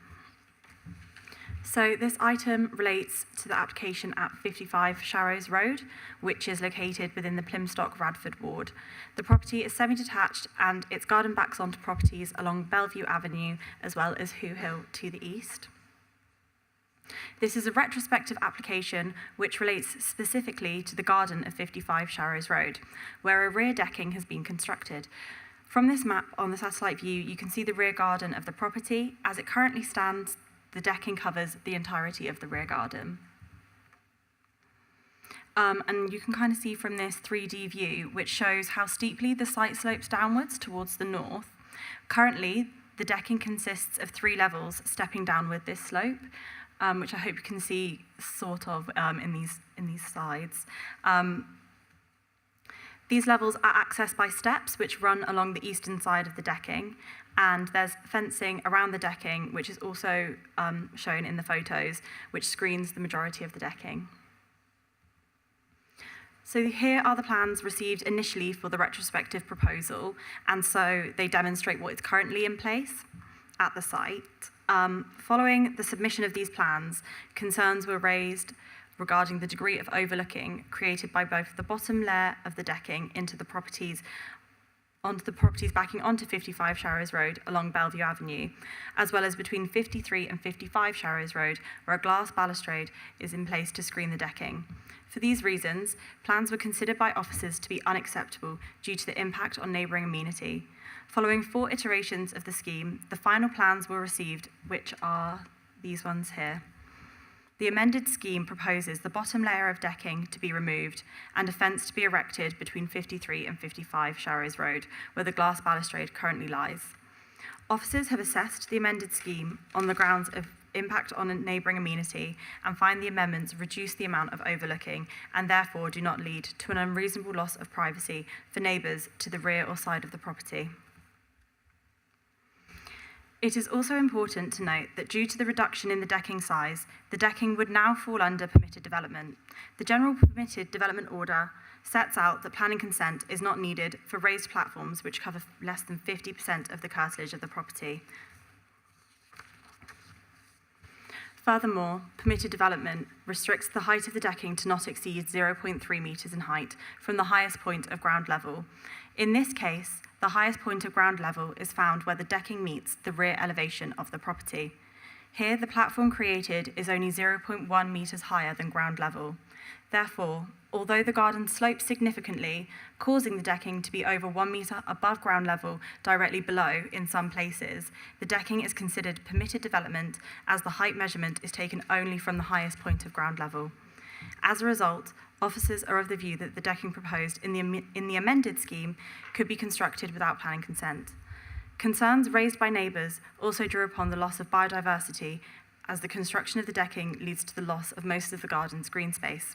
So this item relates to the application at 55 Sharrows Road, which is located within the Plymstock Radford ward. The property is semi-detached and its garden backs onto properties along Bellevue Avenue as well as Who Hill to the east. This is a retrospective application which relates specifically to the garden of 55 Sharrows Road, where a rear decking has been constructed. From this map on the satellite view, you can see the rear garden of the property. As it currently stands, the decking covers the entirety of the rear garden. And you can kind of see from this 3D view, which shows how steeply the site slopes downwards towards the north. Currently, the decking consists of 3 levels stepping downward this slope, which I hope you can see sort of in these slides. These levels are accessed by steps which run along the eastern side of the decking, and there's fencing around the decking, which is also shown in the photos, which screens the majority of the decking. So here are the plans received initially for the retrospective proposal, and so they demonstrate what is currently in place at the site. Following the submission of these plans, concerns were raised regarding the degree of overlooking created by both the bottom layer of the decking onto the properties backing onto 55 Sharrows Road along Bellevue Avenue, as well as between 53 and 55 Sharrows Road, where a glass balustrade is in place to screen the decking. For these reasons, plans were considered by officers to be unacceptable due to the impact on neighbouring amenity. Following 4 iterations of the scheme, the final plans were received, which are these ones here. The amended scheme proposes the bottom layer of decking to be removed and a fence to be erected between 53 and 55 Sharrows Road, where the glass balustrade currently lies. Officers have assessed the amended scheme on the grounds of impact on a neighbouring amenity and find the amendments reduce the amount of overlooking and therefore do not lead to an unreasonable loss of privacy for neighbours to the rear or side of the property. It is also important to note that due to the reduction in the decking size, the decking would now fall under permitted development. The General Permitted Development Order sets out that planning consent is not needed for raised platforms which cover less than 50% of the curtilage of the property. Furthermore, permitted development restricts the height of the decking to not exceed 0.3 metres in height from the highest point of ground level. In this case, the highest point of ground level is found where the decking meets the rear elevation of the property. Here, the platform created is only 0.1 metres higher than ground level. Therefore, although the garden slopes significantly, causing the decking to be over 1 metre above ground level directly below in some places, the decking is considered permitted development as the height measurement is taken only from the highest point of ground level. As a result, officers are of the view that the decking proposed in the amended scheme could be constructed without planning consent. Concerns raised by neighbours also drew upon the loss of biodiversity, as the construction of the decking leads to the loss of most of the garden's green space.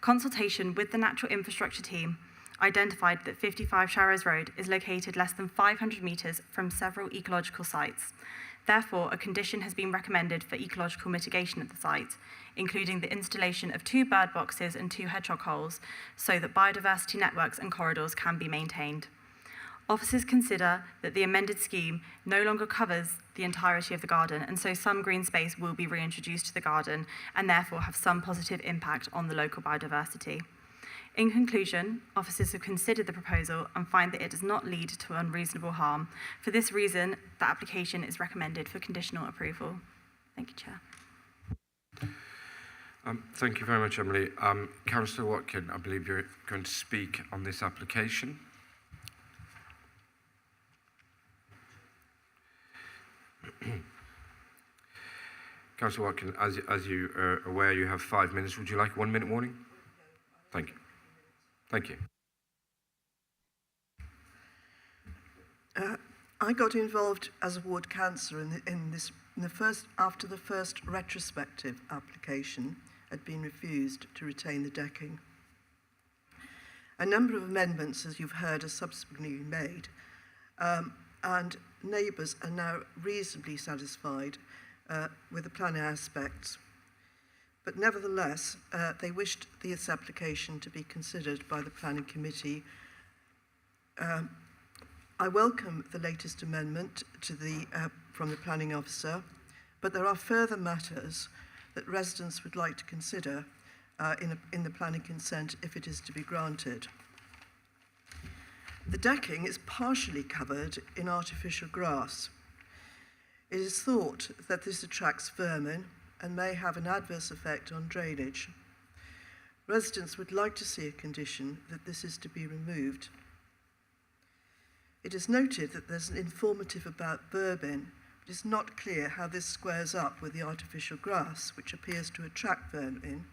Consultation with the Natural Infrastructure team identified that 55 Sharrows Road is located less than 500 metres from several ecological sites. Therefore, a condition has been recommended for ecological mitigation at the site, including the installation of 2 bird boxes and 2 hedgehog holes, so that biodiversity networks and corridors can be maintained. Officers consider that the amended scheme no longer covers the entirety of the garden, and so some green space will be reintroduced to the garden and therefore have some positive impact on the local biodiversity. In conclusion, officers have considered the proposal and find that it does not lead to unreasonable harm. For this reason, the application is recommended for conditional approval. Thank you, Chair. Thank you very much, Emily. Councillor Watkin, I believe you're going to speak on this application. Councillor Watkin, as you are aware, you have 5 minutes. Would you like a 1-minute warning? Thank you. Thank you. I got involved as a ward councillor after the first retrospective application had been refused to retain the decking. A number of amendments, as you've heard, are subsequently made, and neighbours are now reasonably satisfied with the planning aspects. But nevertheless, they wished this application to be considered by the Planning Committee. I welcome the latest amendment to from the Planning Officer, but there are further matters that residents would like to consider in the planning consent if it is to be granted. The decking is partially covered in artificial grass. It is thought that this attracts vermin and may have an adverse effect on drainage. Residents would like to see a condition that this is to be removed. It is noted that there's an informative about vermin, but it's not clear how this squares up with the artificial grass, which appears to attract vermin.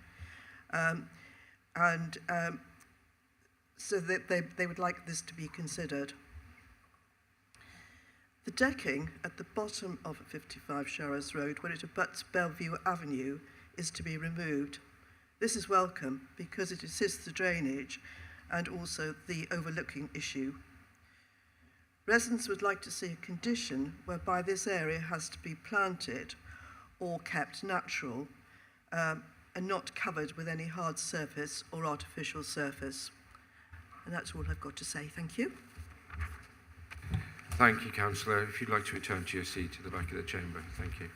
So that they would like this to be considered. The decking at the bottom of 55 Sharrows Road, when it abuts Bellevue Avenue, is to be removed. This is welcome because it assists the drainage and also the overlooking issue. Residents would like to see a condition whereby this area has to be planted or kept natural and not covered with any hard surface or artificial surface. And that's all I've got to say. Thank you. Thank you, Councillor. If you'd like to return to your seat at the back of the chamber. Thank you.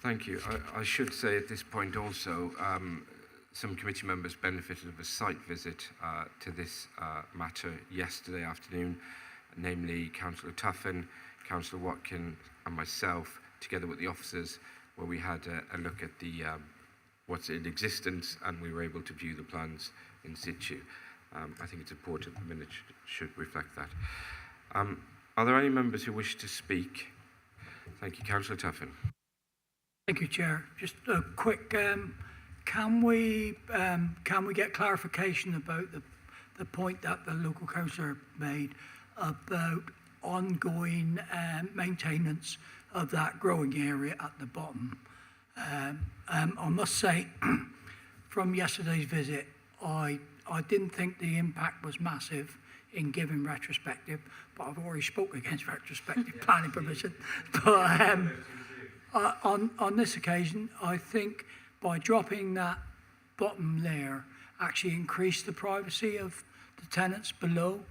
Thank you. I should say at this point also, some committee members benefited of a site visit to this matter yesterday afternoon, namely Councillor Tuffin, Councillor Watkin and myself, together with the officers, where we had a look at the what's in existence, and we were able to view the plans in situ. I think it's important the minutes should reflect that. Are there any members who wish to speak? Thank you. Councillor Tuffin. Thank you, Chair. Just a quick, can we get clarification about the point that the local councillor made about ongoing maintenance of that growing area at the bottom? I must say, from yesterday's visit, I didn't think the impact was massive in giving retrospective, but I've already spoke against retrospective planning permission. But on this occasion, I think by dropping that bottom layer actually increased the privacy of the tenants below.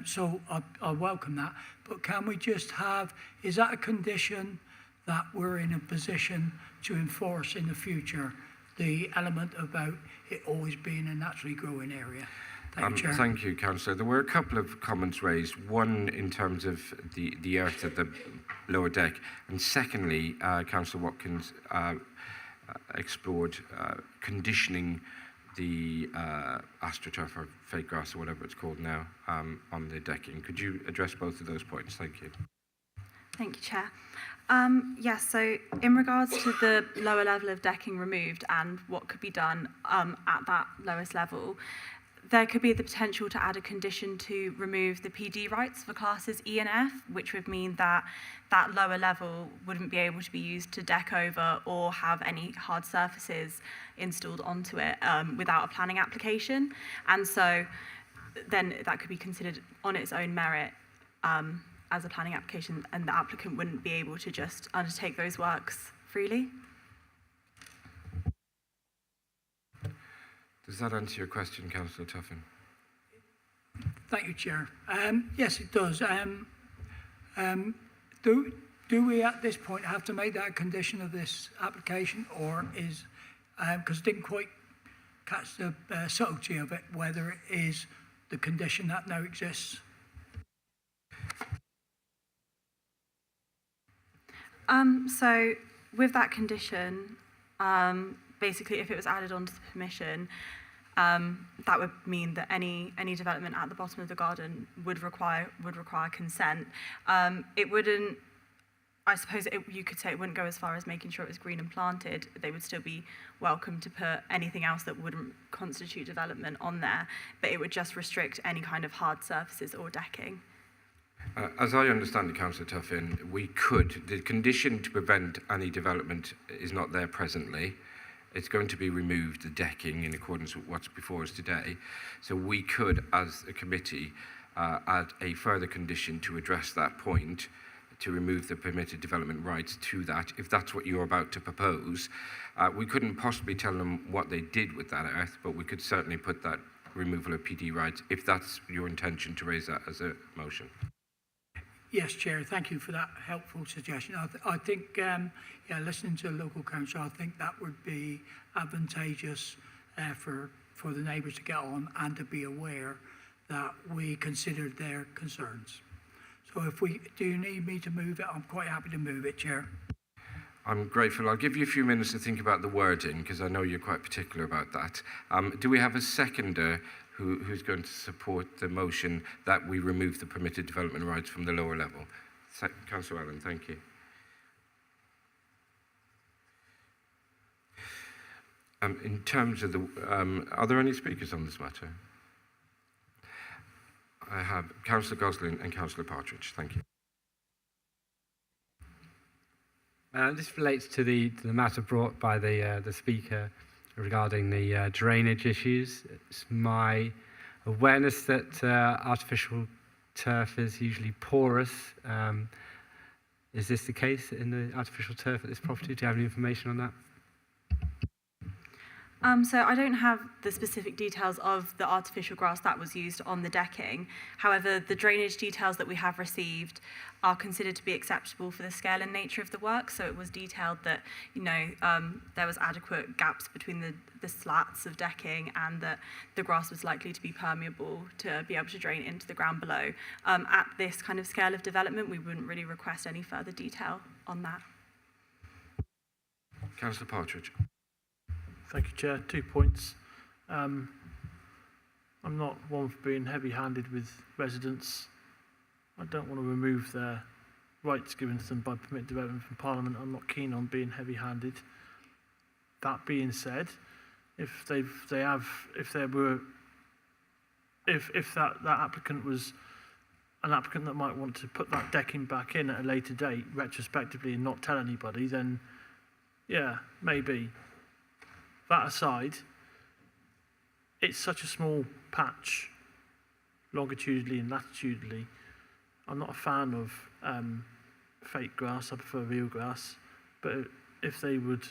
So I welcome that. But can we just have, is that a condition that we're in a position to enforce in the future, the element about it always being a naturally growing area? Thank you, Chair. Thank you, Councillor. There were a couple of comments raised, one in terms of the earth at the lower deck, and secondly, Councillor Watkins explored conditioning the astroturf or fake grass or whatever it's called now on the decking. Could you address both of those points? Thank you. Thank you, Chair. Yes, so in regards to the lower level of decking removed and what could be done at that lowest level, there could be the potential to add a condition to remove the PD rights for classes E and F, which would mean that that lower level wouldn't be able to be used to deck over or have any hard surfaces installed onto it without a planning application. And so then that could be considered on its own merit as a planning application, and the applicant wouldn't be able to just undertake those works freely. Does that answer your question, Councillor Tuffin? Thank you, Chair. Yes, it does. Do we at this point have to make that a condition of this application, or is, because I didn't quite catch the subtlety of it, whether it is the condition that now exists? So with that condition, basically if it was added onto the permission, that would mean that any development at the bottom of the garden would require consent. It wouldn't, I suppose you could say it wouldn't go as far as making sure it was green and planted. They would still be welcome to put anything else that wouldn't constitute development on there, but it would just restrict any kind of hard surfaces or decking. As I understand it, Councillor Tuffin, the condition to prevent any development is not there presently. It's going to be removed, the decking, in accordance with what's before us today. So we could, as a committee, add a further condition to address that point, to remove the permitted development rights to that, if that's what you're about to propose. We couldn't possibly tell them what they did with that earth, but we could certainly put that removal of PD rights, if that's your intention to raise that as a motion. Yes, Chair, thank you for that helpful suggestion. I think, listening to the local council, I think that would be advantageous for the neighbours to get on and to be aware that we considered their concerns. So do you need me to move it? I'm quite happy to move it, Chair. I'm grateful. I'll give you a few minutes to think about the wording, because I know you're quite particular about that. Do we have a seconder who's going to support the motion that we remove the permitted development rights from the lower level? Councillor Allen, thank you. In terms of are there any speakers on this matter? I have Councillor Gosling and Councillor Partridge. Thank you. This relates to the matter brought by the speaker regarding the drainage issues. It's my awareness that artificial turf is usually porous. Is this the case in the artificial turf at this property? Do you have any information on that? So I don't have the specific details of the artificial grass that was used on the decking. However, the drainage details that we have received are considered to be acceptable for the scale and nature of the work. So it was detailed that, there was adequate gaps between the slats of decking, and that the grass was likely to be permeable to be able to drain into the ground below. At this kind of scale of development, we wouldn't really request any further detail on that. Councillor Partridge. Thank you, Chair. 2 points. I'm not one for being heavy-handed with residents. I don't want to remove their rights given to them by permit development from Parliament. I'm not keen on being heavy-handed. That being said, if that applicant was an applicant that might want to put that decking back in at a later date, retrospectively, and not tell anybody, then yeah, maybe. That aside, it's such a small patch, longitudinally and latitudinally. I'm not a fan of fake grass. I prefer real grass. But if they would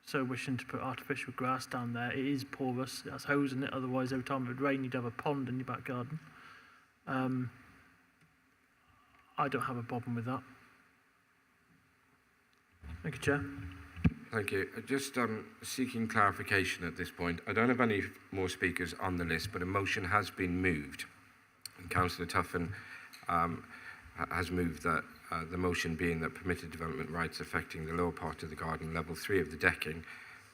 so wishing to put artificial grass down there, it is porous. It has holes in it. Otherwise, every time it would rain, you'd have a pond in your back garden. I don't have a problem with that. Thank you, Chair. Thank you. Just seeking clarification at this point. I don't have any more speakers on the list, but a motion has been moved. And Councillor Tuffin has moved that the motion being that permitted development rights affecting the lower part of the garden, level 3 of the decking,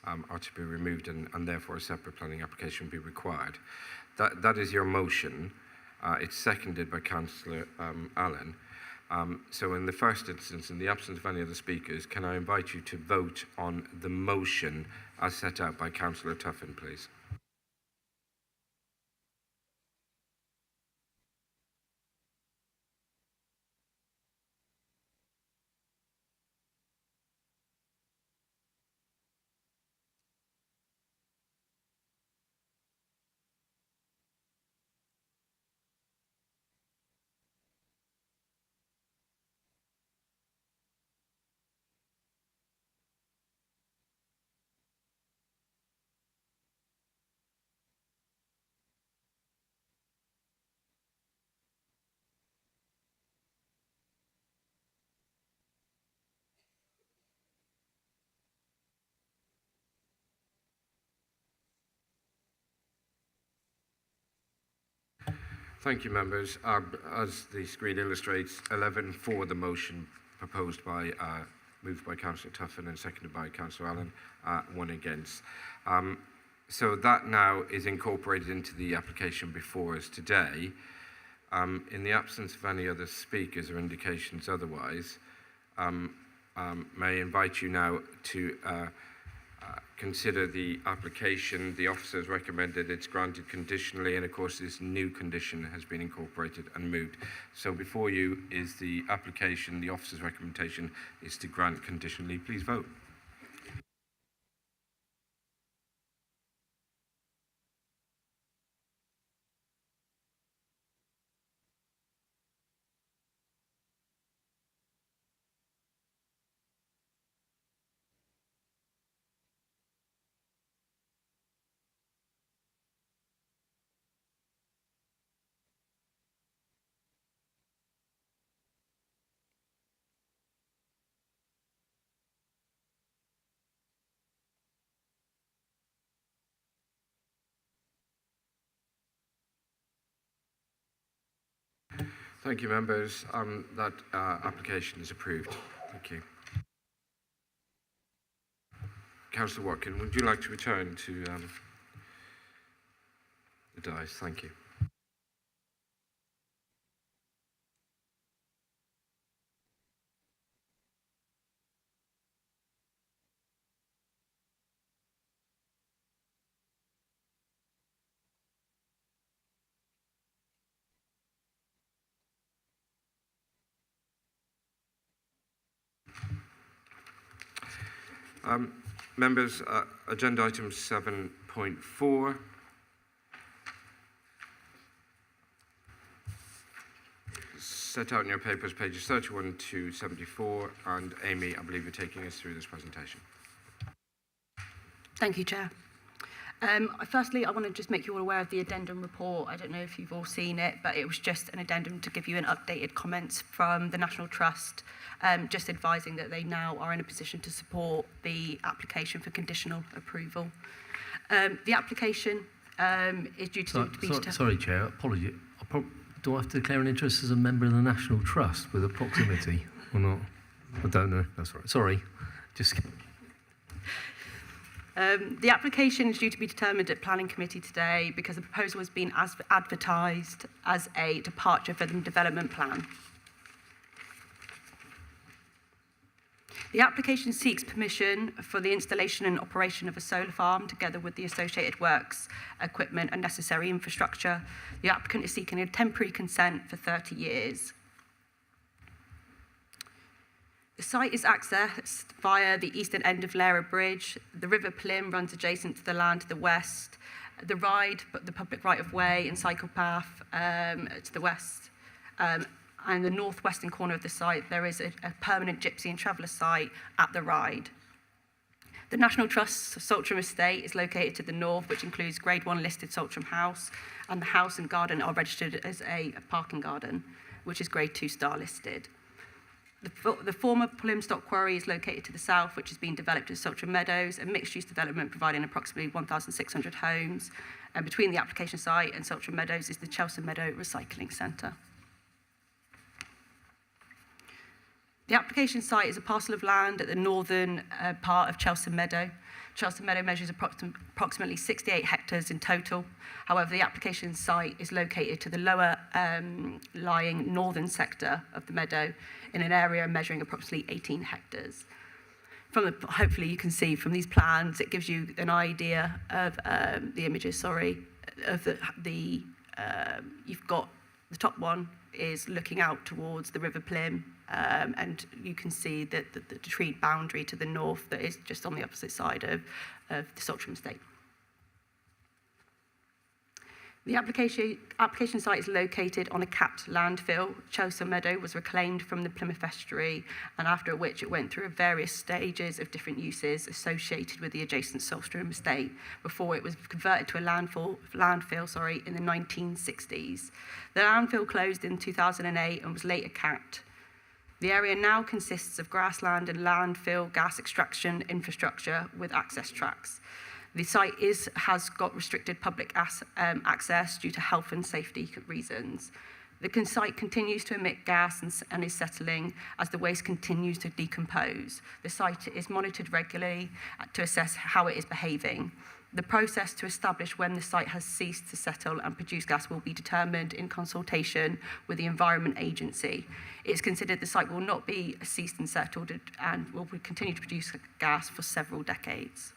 are to be removed, and therefore a separate planning application will be required. That is your motion. It's seconded by Councillor Allen. So in the first instance, in the absence of any other speakers, can I invite you to vote on the motion as set out by Councillor Tuffin, please? Thank you, members. As the screen illustrates, 11 for the motion proposed by, moved by Councillor Tuffin and seconded by Councillor Allen, 1 against. So that now is incorporated into the application before us today. In the absence of any other speakers or indications otherwise, may I invite you now to consider the application. The officer has recommended it's granted conditionally, and of course this new condition has been incorporated and moved. So before you is the application. The officer's recommendation is to grant conditionally. Please vote. Thank you, members. That application is approved. Thank you. Councillor Watkin, would you like to return to the dais? Thank you. Members, agenda item 7.4. Set out in your papers, pages 31 to 74. And Amy, I believe you're taking us through this presentation. Thank you, Chair. Firstly, I want to just make you all aware of the addendum report. I don't know if you've all seen it, but it was just an addendum to give you an updated comments from the National Trust, just advising that they now are in a position to support the application for conditional approval. The application is due to be determined. Sorry, Chair, apology. Do I have to declare an interest as a member of the National Trust with a proximity or not? I don't know. That's right. Sorry. Just. The application is due to be determined at Planning Committee today because the proposal has been advertised as a departure from the development plan. The application seeks permission for the installation and operation of a solar farm together with the associated works, equipment and necessary infrastructure. The applicant is seeking a temporary consent for 30 years. The site is accessed via the eastern end of Lara Bridge. The River Plym runs adjacent to the land to the west. The the public right-of-way and cycle path to the west. And the northwestern corner of the site, there is a permanent gypsy and traveller site at the ride. The National Trust's Saltram estate is located to the north, which includes Grade 1 listed Saltram House, and the house and garden are registered as a parking garden, which is Grade 2 star listed. The former Plym Stock Quarry is located to the south, which is being developed as Saltram Meadows, a mixed-use development providing approximately 1,600 homes. And between the application site and Saltram Meadows is the Chelsea Meadow Recycling Centre. The application site is a parcel of land at the northern part of Chelsea Meadow. Chelsea Meadow measures approximately 68 hectares in total. However, the application site is located to the lower lying northern sector of the meadow in an area measuring approximately 18 hectares. Hopefully you can see from these plans, it gives you an idea of the images, of you've got the top one is looking out towards the River Plym, and you can see that the treed boundary to the north that is just on the opposite side of the Saltram estate. The application site is located on a capped landfill. Chelsea Meadow was reclaimed from the Plymouth estuary, and after which it went through various stages of different uses associated with the adjacent Saltram estate before it was converted to a landfill in the 1960s. The landfill closed in 2008 and was later capped. The area now consists of grassland and landfill gas extraction infrastructure with access tracks. The site has got restricted public access due to health and safety reasons. The site continues to emit gas and is settling as the waste continues to decompose. The site is monitored regularly to assess how it is behaving. The process to establish when the site has ceased to settle and produce gas will be determined in consultation with the Environment Agency. It's considered the site will not be ceased and settled and will continue to produce gas for several decades.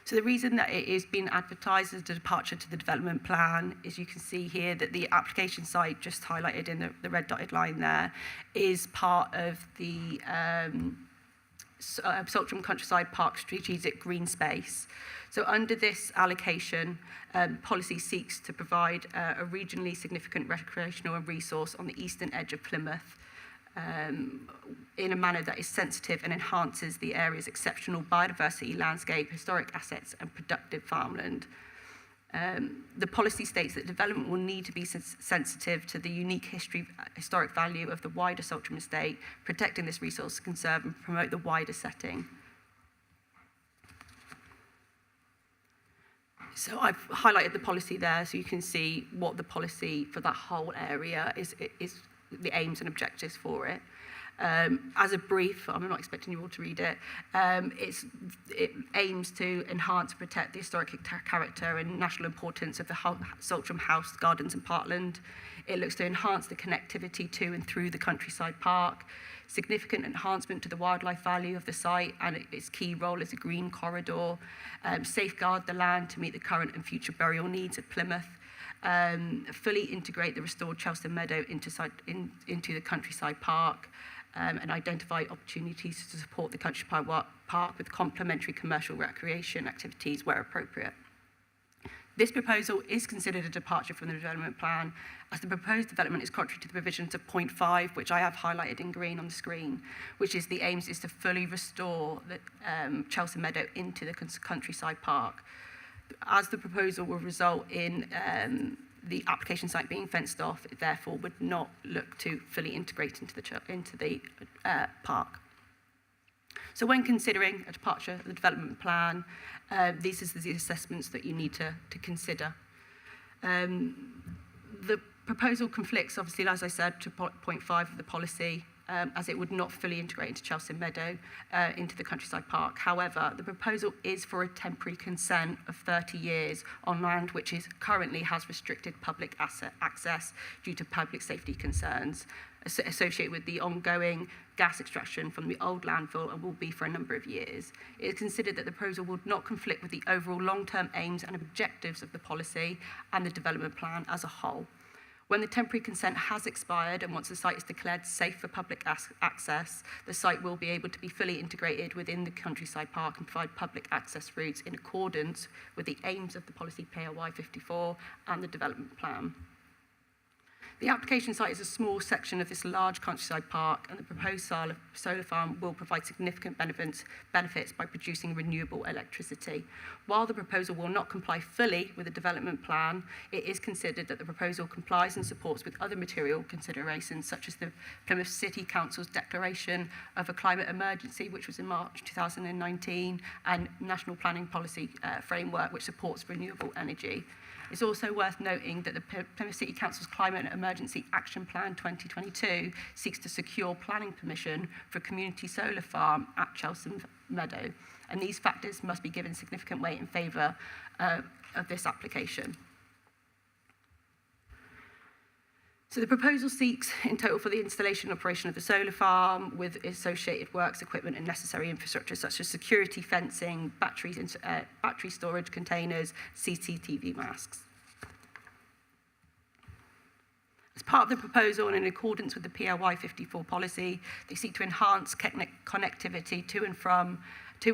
So the reason that it is being advertised as a departure to the development plan is you can see here that the application site, just highlighted in the red dotted line there, is part of the Saltram Countryside Park Strategic Green Space. So under this allocation, policy seeks to provide a regionally significant recreational and resource on the eastern edge of Plymouth, in a manner that is sensitive and enhances the area's exceptional biodiversity, landscape, historic assets and productive farmland. The policy states that development will need to be sensitive to the unique historic value of the wider Saltram estate, protecting this resource to conserve and promote the wider setting. So I've highlighted the policy there so you can see what the policy for that whole area is the aims and objectives for it. As a brief, I'm not expecting you all to read it, it aims to enhance and protect the historic character and national importance of the Saltram House, Gardens and Parkland. It looks to enhance the connectivity to and through the countryside park, significant enhancement to the wildlife value of the site and its key role as a green corridor, safeguard the land to meet the current and future burial needs of Plymouth, fully integrate the restored Chelsea Meadow into the countryside park, and identify opportunities to support the countryside park with complementary commercial recreation activities where appropriate. This proposal is considered a departure from the development plan, as the proposed development is contrary to the provisions of point 5, which I have highlighted in green on the screen, which is the aims is to fully restore the Chelsea Meadow into the countryside park. As the proposal will result in the application site being fenced off, it therefore would not look to fully integrate into the park. So when considering a departure of the development plan, these are the assessments that you need to consider. The proposal conflicts, obviously, as I said, to point 5 of the policy, as it would not fully integrate into Chelsea Meadow, into the countryside park. However, the proposal is for a temporary consent of 30 years on land which currently has restricted public access due to public safety concerns associated with the ongoing gas extraction from the old landfill and will be for a number of years. It is considered that the proposal would not conflict with the overall long-term aims and objectives of the policy and the development plan as a whole. When the temporary consent has expired and once the site is declared safe for public access, the site will be able to be fully integrated within the countryside park and provide public access routes in accordance with the aims of the policy POI 54 and the development plan. The application site is a small section of this large countryside park, and the proposed solar farm will provide significant benefits by producing renewable electricity. While the proposal will not comply fully with the development plan, it is considered that the proposal complies and supports with other material considerations, such as the Plymouth City Council's declaration of a climate emergency, which was in March 2019, and National Planning Policy Framework, which supports renewable energy. It's also worth noting that the Plymouth City Council's Climate Emergency Action Plan 2022 seeks to secure planning permission for a community solar farm at Chelsea Meadow, and these factors must be given significant weight in favour of this application. So the proposal seeks in total for the installation and operation of the solar farm with associated works, equipment and necessary infrastructure such as security fencing, battery storage containers, CCTV masks. As part of the proposal and in accordance with the POI 54 policy, they seek to enhance connectivity to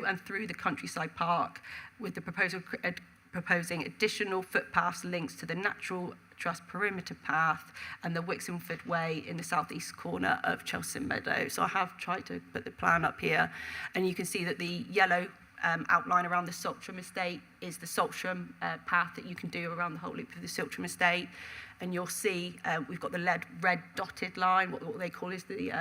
and through the countryside park, with the proposal proposing additional footpaths links to the Natural Trust Perimeter Path and the Wixenford Way in the southeast corner of Chelsea Meadow. So I have tried to put the plan up here, and you can see that the yellow outline around the Saltram estate is the Saltram path that you can do around the whole loop of the Saltram estate. And you'll see we've got the red dotted line, what they call is the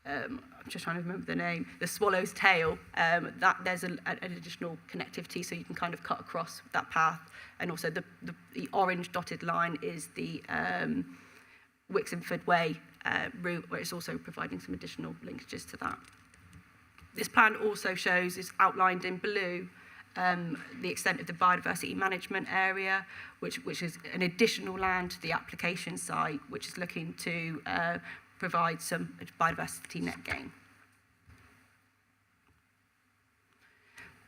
I'm just trying to remember the name, the Swallow's Tail, that there's an additional connectivity, so you can kind of cut across that path. And also the orange dotted line is the Wixenford Way route, where it's also providing some additional linkages to that. This plan also shows, is outlined in blue, the extent of the biodiversity management area, which is an additional land to the application site, which is looking to provide some biodiversity net gain.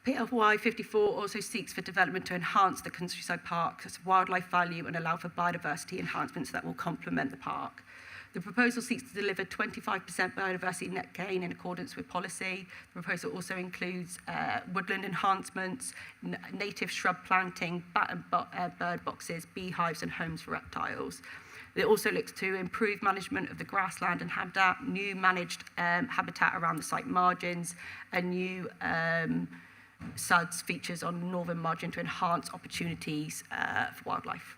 PFY 54 also seeks for development to enhance the countryside park as wildlife value and allow for biodiversity enhancements that will complement the park. The proposal seeks to deliver 25% biodiversity net gain in accordance with policy. The proposal also includes woodland enhancements, native shrub planting, bat and bird boxes, beehives and homes for reptiles. It also looks to improve management of the grassland and habitat, new managed habitat around the site margins, and new SUDS features on the northern margin to enhance opportunities for wildlife.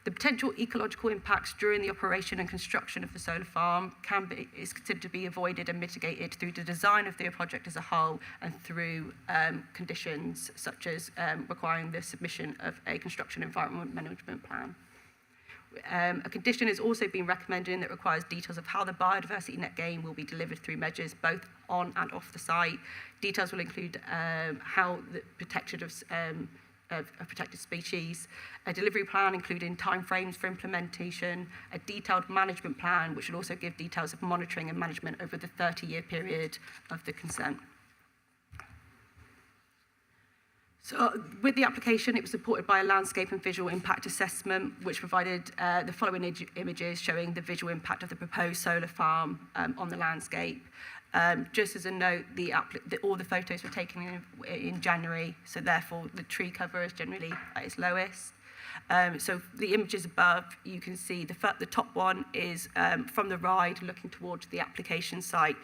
The potential ecological impacts during the operation and construction of the solar farm is considered to be avoided and mitigated through the design of the project as a whole and through conditions such as requiring the submission of a construction environment management plan. A condition has also been recommended that requires details of how the biodiversity net gain will be delivered through measures both on and off the site. Details will include how the protection of protected species, a delivery plan including timeframes for implementation, a detailed management plan which will also give details of monitoring and management over the 30-year period of the consent. So with the application, it was supported by a landscape and visual impact assessment, which provided the following images showing the visual impact of the proposed solar farm on the landscape. Just as a note, all the photos were taken in January, so therefore the tree cover is generally at its lowest. So the images above, you can see the top one is from the ride looking towards the application site.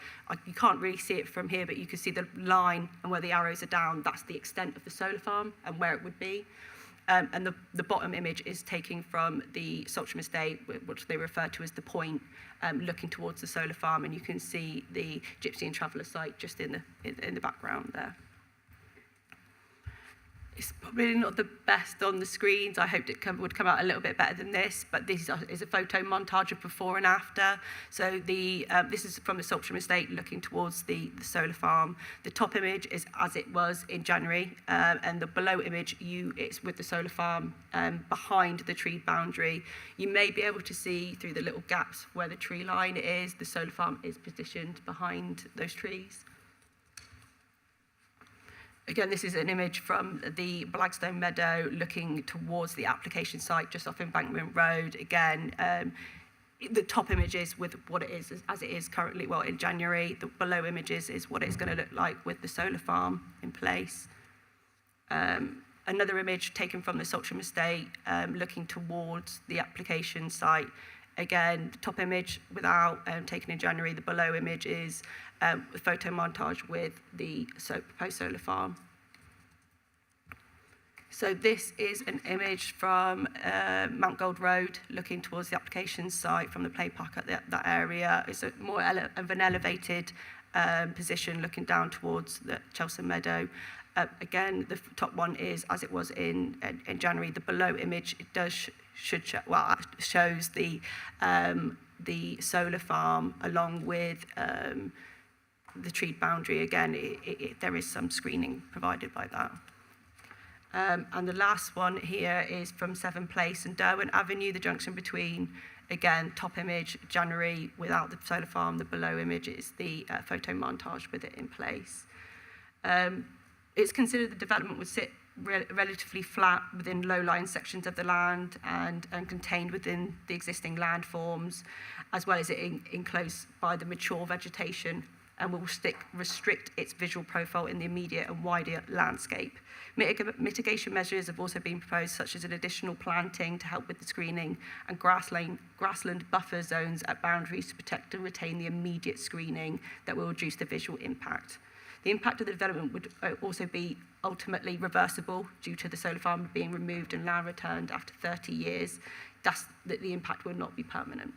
You can't really see it from here, but you can see the line and where the arrows are down, that's the extent of the solar farm and where it would be. And the bottom image is taken from the Saltram estate, which they refer to as the point, looking towards the solar farm, and you can see the Gypsy and Traveller site just in the background there. It's probably not the best on the screens. I hoped it would come out a little bit better than this, but this is a photo montage of before and after. So this is from the Saltram estate looking towards the solar farm. The top image is as it was in January, and the below image, it's with the solar farm behind the tree boundary. You may be able to see through the little gaps where the tree line is. The solar farm is positioned behind those trees. Again, this is an image from the Blagstone Meadow looking towards the application site just off Embankment Road. Again, the top image is with what it is as it is currently, well, in January. The below images is what it's going to look like with the solar farm in place. Another image taken from the Saltram estate looking towards the application site. Again, the top image without taken in January. The below image is a photo montage with the proposed solar farm. So this is an image from Mount Gold Road looking towards the application site from the play park at that area. It's a more of an elevated position looking down towards the Chelsea Meadow. Again, the top one is as it was in January. The below image shows the solar farm along with the tree boundary. Again, there is some screening provided by that. And the last one here is from Seven Place and Derwent Avenue, the junction between, again, top image, January without the solar farm. The below image is the photo montage with it in place. It's considered the development would sit relatively flat within low-lying sections of the land and contained within the existing landforms, as well as it enclosed by the mature vegetation, and will restrict its visual profile in the immediate and wider landscape. Mitigation measures have also been proposed, such as an additional planting to help with the screening and grassland buffer zones at boundaries to protect and retain the immediate screening that will reduce the visual impact. The impact of the development would also be ultimately reversible due to the solar farm being removed and land returned after 30 years. Thus, the impact will not be permanent.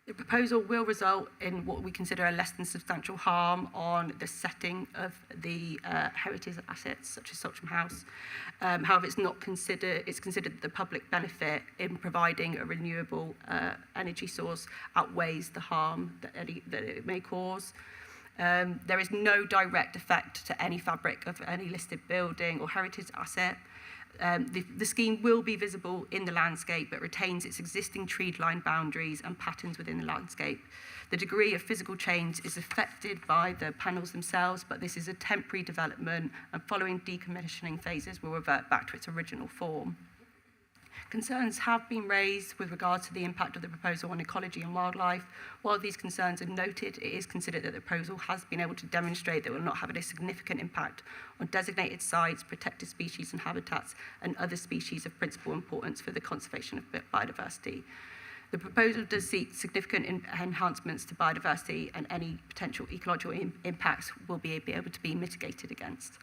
The proposal will result in what we consider a less than substantial harm on the setting of the heritage assets, such as Saltram House. However, it's considered the public benefit in providing a renewable energy source outweighs the harm that it may cause. There is no direct effect to any fabric of any listed building or heritage asset. The scheme will be visible in the landscape, but retains its existing tree-line boundaries and patterns within the landscape. The degree of physical change is affected by the panels themselves, but this is a temporary development, and following decommissioning phases will revert back to its original form. Concerns have been raised with regard to the impact of the proposal on ecology and wildlife. While these concerns are noted, it is considered that the proposal has been able to demonstrate that it will not have a significant impact on designated sites, protected species and habitats, and other species of principal importance for the conservation of biodiversity. The proposal does seek significant enhancements to biodiversity, and any potential ecological impacts will be able to be mitigated against.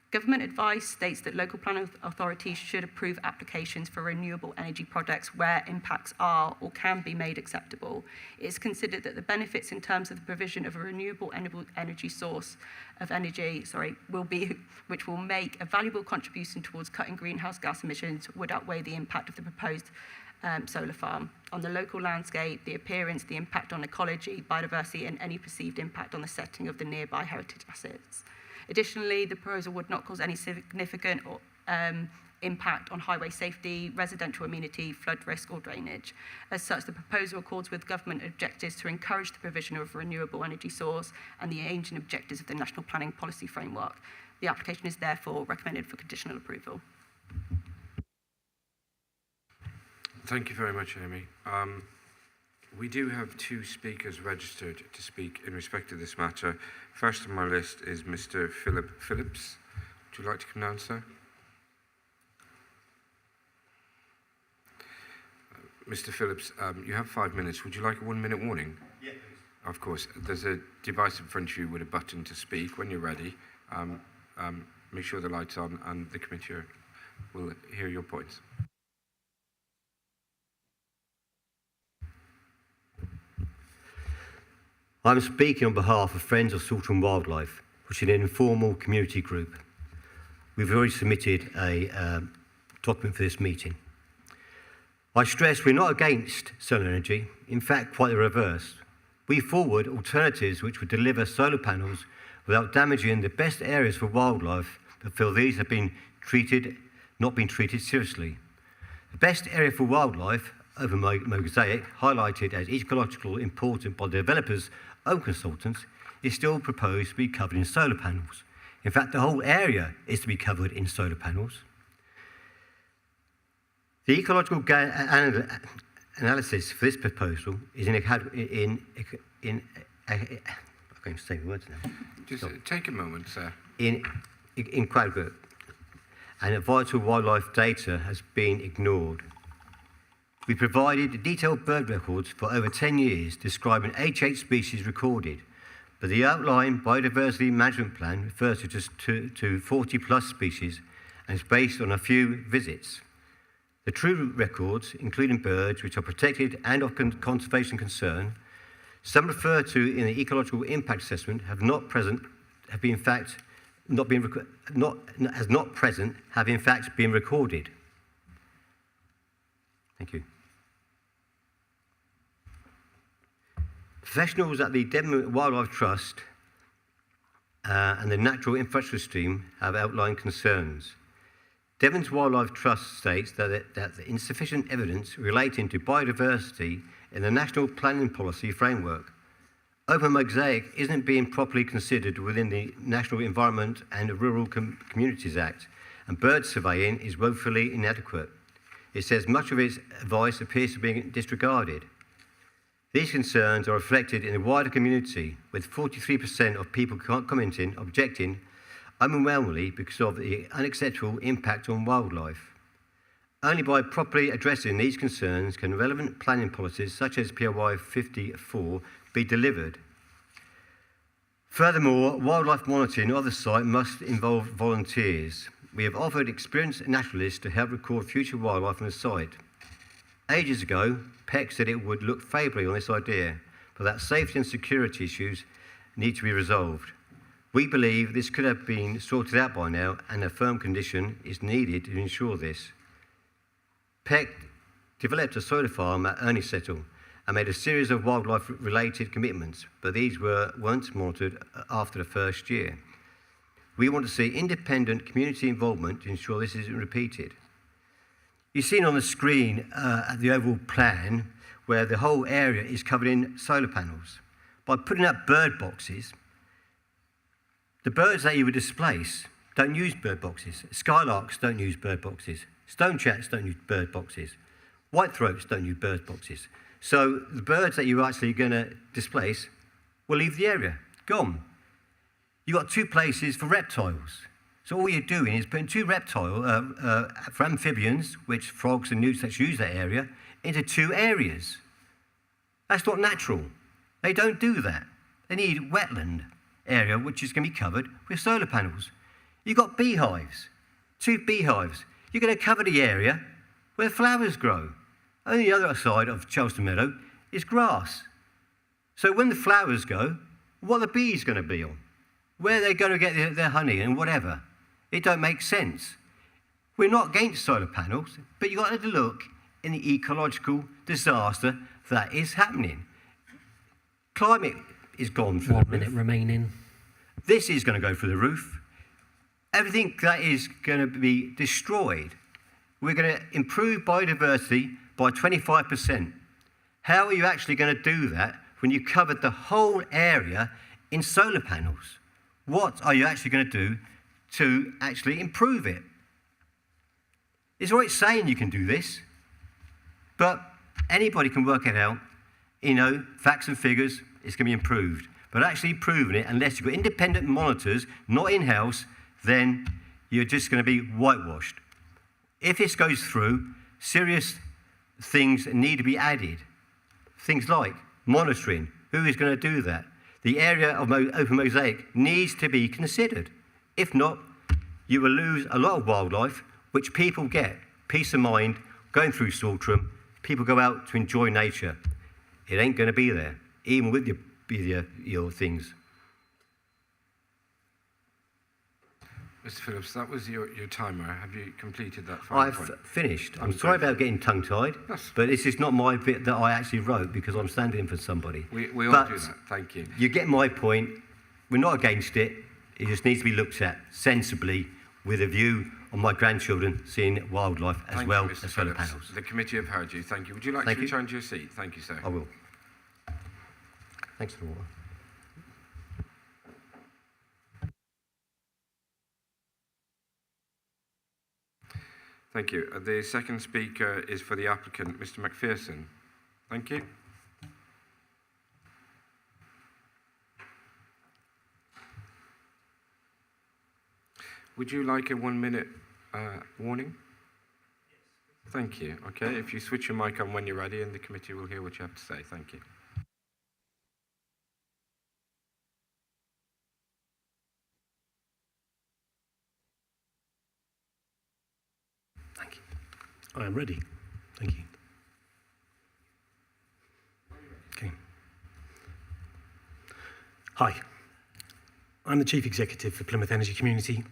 Government advice states that local planning authorities should approve applications for renewable energy projects where impacts are or can be made acceptable. It is considered that the benefits in terms of the provision of a renewable energy source of energy, which will make a valuable contribution towards cutting greenhouse gas emissions, would outweigh the impact of the proposed solar farm on the local landscape, the appearance, the impact on ecology, biodiversity, and any perceived impact on the setting of the nearby heritage assets. Additionally, the proposal would not cause any significant impact on highway safety, residential amenity, flood risk, or drainage. As such, the proposal accords with government objectives to encourage the provision of a renewable energy source and the aims and objectives of the National Planning Policy Framework. The application is therefore recommended for conditional approval. Thank you very much, Amy. We do have two speakers registered to speak in respect to this matter. First on my list is Mr. Philip Phillips. Would you like to come down, sir? Mr. Phillips, you have 5 minutes. Would you like a 1 minute warning? Yeah, please. Of course. There's a device in front of you with a button to speak. When you're ready, make sure the light's on and the committee will hear your points. I'm speaking on behalf of Friends of Saltram Wildlife, which is an informal community group. We've already submitted a document for this meeting. I stress we're not against solar energy, in fact quite the reverse. We forward alternatives which would deliver solar panels without damaging the best areas for wildlife but feel these have not been treated seriously. The best area for wildlife, over Mosaic, highlighted as ecological important by the developers' own consultants, is still proposed to be covered in solar panels. In fact, the whole area is to be covered in solar panels. The ecological analysis for this proposal is I can't say the words now. Just take a moment, sir. Incredible, and vital wildlife data has been ignored. We provided detailed bird records for over 10 years describing 88 species recorded, but the outline biodiversity management plan refers to just to 40 plus species and is based on a few visits. The true records, including birds which are protected and of conservation concern, some referred to in the ecological impact assessment have in fact been recorded. Thank you. Professionals at the Devon Wildlife Trust and the Natural Infrastructure Team have outlined concerns. Devon's Wildlife Trust states that insufficient evidence relating to biodiversity in the National Planning Policy Framework. Open mosaic isn't being properly considered within the National Environment and Rural Communities Act, and bird surveying is woefully inadequate. It says much of its advice appears to be disregarded. These concerns are reflected in the wider community, with 43% of people commenting, objecting, overwhelmingly because of the unacceptable impact on wildlife. Only by properly addressing these concerns can relevant planning policies such as PRY 54 be delivered. Furthermore, wildlife monitoring of the site must involve volunteers. We have offered experienced naturalists to help record future wildlife on the site. Ages ago, PEC said it would look favourably on this idea, but that safety and security issues need to be resolved. We believe this could have been sorted out by now, and a firm condition is needed to ensure this. PEC developed a solar farm at Erniesettle and made a series of wildlife-related commitments, but these weren't monitored after the first year. We want to see independent community involvement to ensure this isn't repeated. You've seen on the screen the overall plan where the whole area is covered in solar panels. By putting up bird boxes, the birds that you would displace don't use bird boxes. Skylarks don't use bird boxes. Stonechats don't use bird boxes. Whitethroats don't use bird boxes. So the birds that you're actually going to displace will leave the area, gone. You've got 2 places for reptiles. So all you're doing is putting 2 for amphibians, which frogs and newts that use that area, into 2 areas. That's not natural. They don't do that. They need wetland area, which is going to be covered with solar panels. You've got beehives, 2 beehives. You're going to cover the area where flowers grow. On the other side of Chelsea Meadow is grass. So when the flowers go, what are the bees going to be on? Where are they going to get their honey and whatever? It don't make sense. We're not against solar panels, but you've got to look in the ecological disaster that is happening. Climate is gone through the roof. 1 minute remaining. This is going to go through the roof. Everything that is going to be destroyed. We're going to improve biodiversity by 25%. How are you actually going to do that when you covered the whole area in solar panels? What are you actually going to do to actually improve it? It's all right saying you can do this, but anybody can work it out. You know, facts and figures, it's going to be improved. But actually proving it, unless you've got independent monitors, not in-house, then you're just going to be whitewashed. If this goes through, serious things need to be added. Things like monitoring. Who is going to do that? The area of open mosaic needs to be considered. If not, you will lose a lot of wildlife, which people get peace of mind going through Saltram. People go out to enjoy nature. It ain't going to be there, even with your things. Mr. Phillips, that was your timer. Have you completed that? I've finished. I'm sorry about getting tongue-tied, but this is not my bit that I actually wrote because I'm standing in for somebody. We all do that. Thank you. You get my point. We're not against it. It just needs to be looked at sensibly with a view on my grandchildren seeing wildlife as Thank well you, Mr. as solar Phillips. panels. The committee have heard you. Thank you. Would you like to return to your seat? Thank you, sir. I will. Thanks for the water. Thank you. The second speaker is for the applicant, Mr. McPherson. Thank you. Would you like a 1 minute warning? Thank you. Okay, if you switch your mic on when you're ready and the committee will hear what you have to say. Thank you. I am ready. Thank you. Okay. Hi. I'm the Chief Executive for Plymouth Energy Community.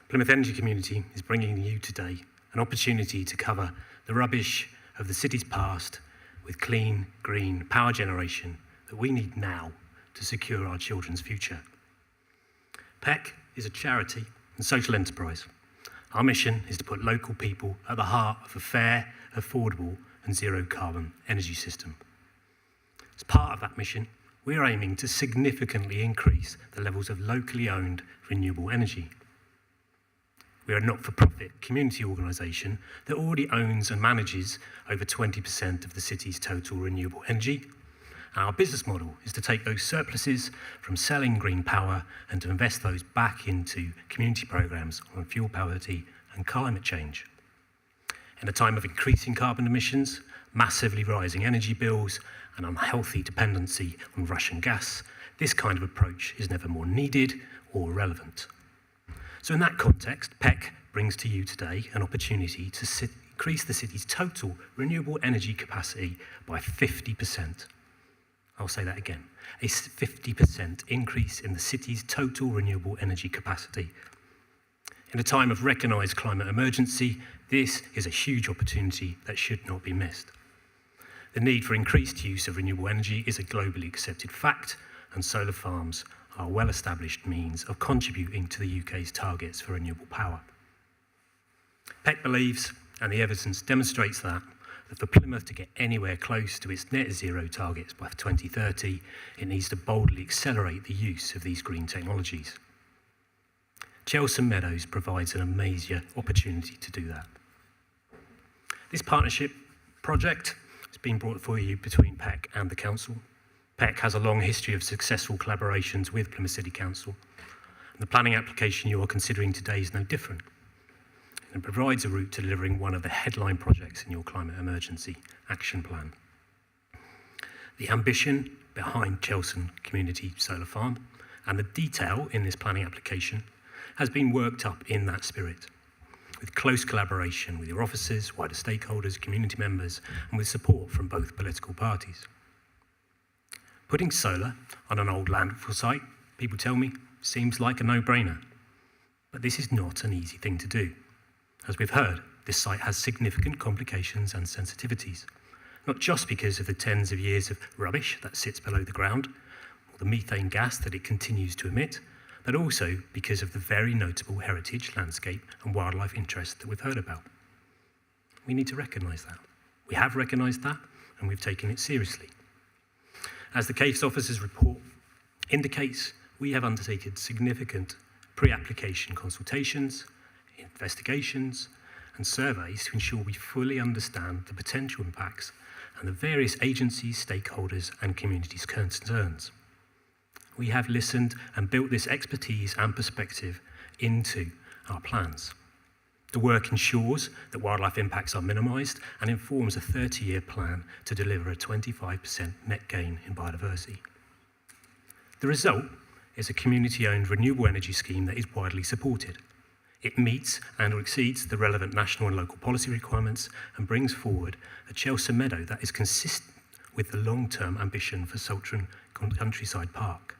Plymouth Energy Community is bringing you today an opportunity to cover the rubbish of the city's past with clean, green power generation that we need now to secure our children's future. PEC is a charity and social enterprise. Our mission is to put local people at the heart of a fair, affordable and zero-carbon energy system. As part of that mission, we are aiming to significantly increase the levels of locally owned renewable energy. We are a not-for-profit community organisation that already owns and manages over 20% of the city's total renewable energy. And our business model is to take those surpluses from selling green power and to invest those back into community programmes on fuel poverty and climate change. In a time of increasing carbon emissions, massively rising energy bills and unhealthy dependency on Russian gas, this kind of approach is never more needed or relevant. So in that context, PEC brings to you today an opportunity to increase the city's total renewable energy capacity by 50%. I'll say that again, a 50% increase in the city's total renewable energy capacity. In a time of recognised climate emergency, this is a huge opportunity that should not be missed. The need for increased use of renewable energy is a globally accepted fact, and solar farms are a well-established means of contributing to the UK's targets for renewable power. PEC believes, and the evidence demonstrates that for Plymouth to get anywhere close to its net zero targets by 2030, it needs to boldly accelerate the use of these green technologies. Chelsen Meadows provides an amazing opportunity to do that. This partnership project has been brought for you between PEC and the Council. PEC has a long history of successful collaborations with Plymouth City Council. And the planning application you are considering today is no different. And provides a route to delivering one of the headline projects in your climate emergency action plan. The ambition behind Chelsen Community Solar Farm and the detail in this planning application has been worked up in that spirit, with close collaboration with your officers, wider stakeholders, community members, and with support from both political parties. Putting solar on an old landfill site, people tell me, seems like a no-brainer. But this is not an easy thing to do. As we've heard, this site has significant complications and sensitivities, not just because of the tens of years of rubbish that sits below the ground, or the methane gas that it continues to emit, but also because of the very notable heritage, landscape, and wildlife interests that we've heard about. We need to recognise that. We have recognised that, and we've taken it seriously. As the case officer's report indicates, we have undertaken significant pre-application consultations, investigations and surveys to ensure we fully understand the potential impacts and the various agencies, stakeholders and communities' concerns. We have listened and built this expertise and perspective into our plans. The work ensures that wildlife impacts are minimised and informs a 30-year plan to deliver a 25% net gain in biodiversity. The result is a community-owned renewable energy scheme that is widely supported. It meets and exceeds the relevant national and local policy requirements and brings forward a Chelsen Meadow that is consistent with the long-term ambition for Saltram Countryside Park.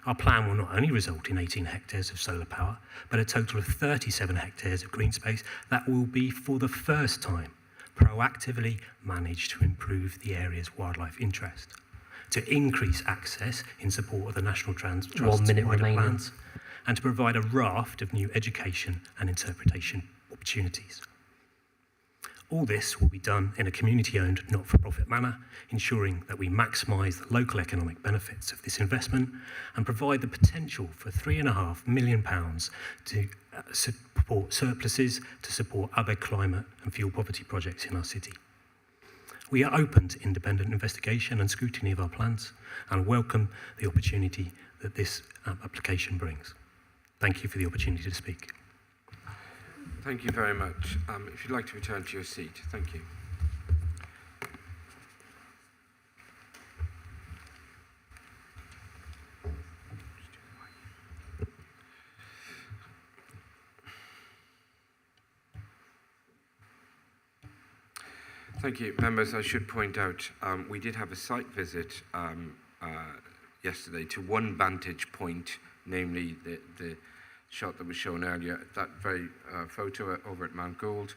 Our plan will not only result in 18 hectares of solar power, but a total of 37 hectares of green space that will be, for the first time, proactively managed to improve the area's wildlife interest, to increase access in support of the National Trust's wider plans, and to provide a raft of new education and interpretation opportunities. All this will be done in a community-owned, not-for-profit manner, ensuring that we maximise the local economic benefits of this investment and provide the potential for £3.5 million to support surpluses to support other climate and fuel poverty projects in our city. We are open to independent investigation and scrutiny of our plans and welcome the opportunity that this application brings. Thank you for the opportunity to speak. Thank you very much. If you'd like to return to your seat, thank you. Thank you, members. I should point out we did have a site visit yesterday to one vantage point, namely the shot that was shown earlier, that very photo over at Mount Gould.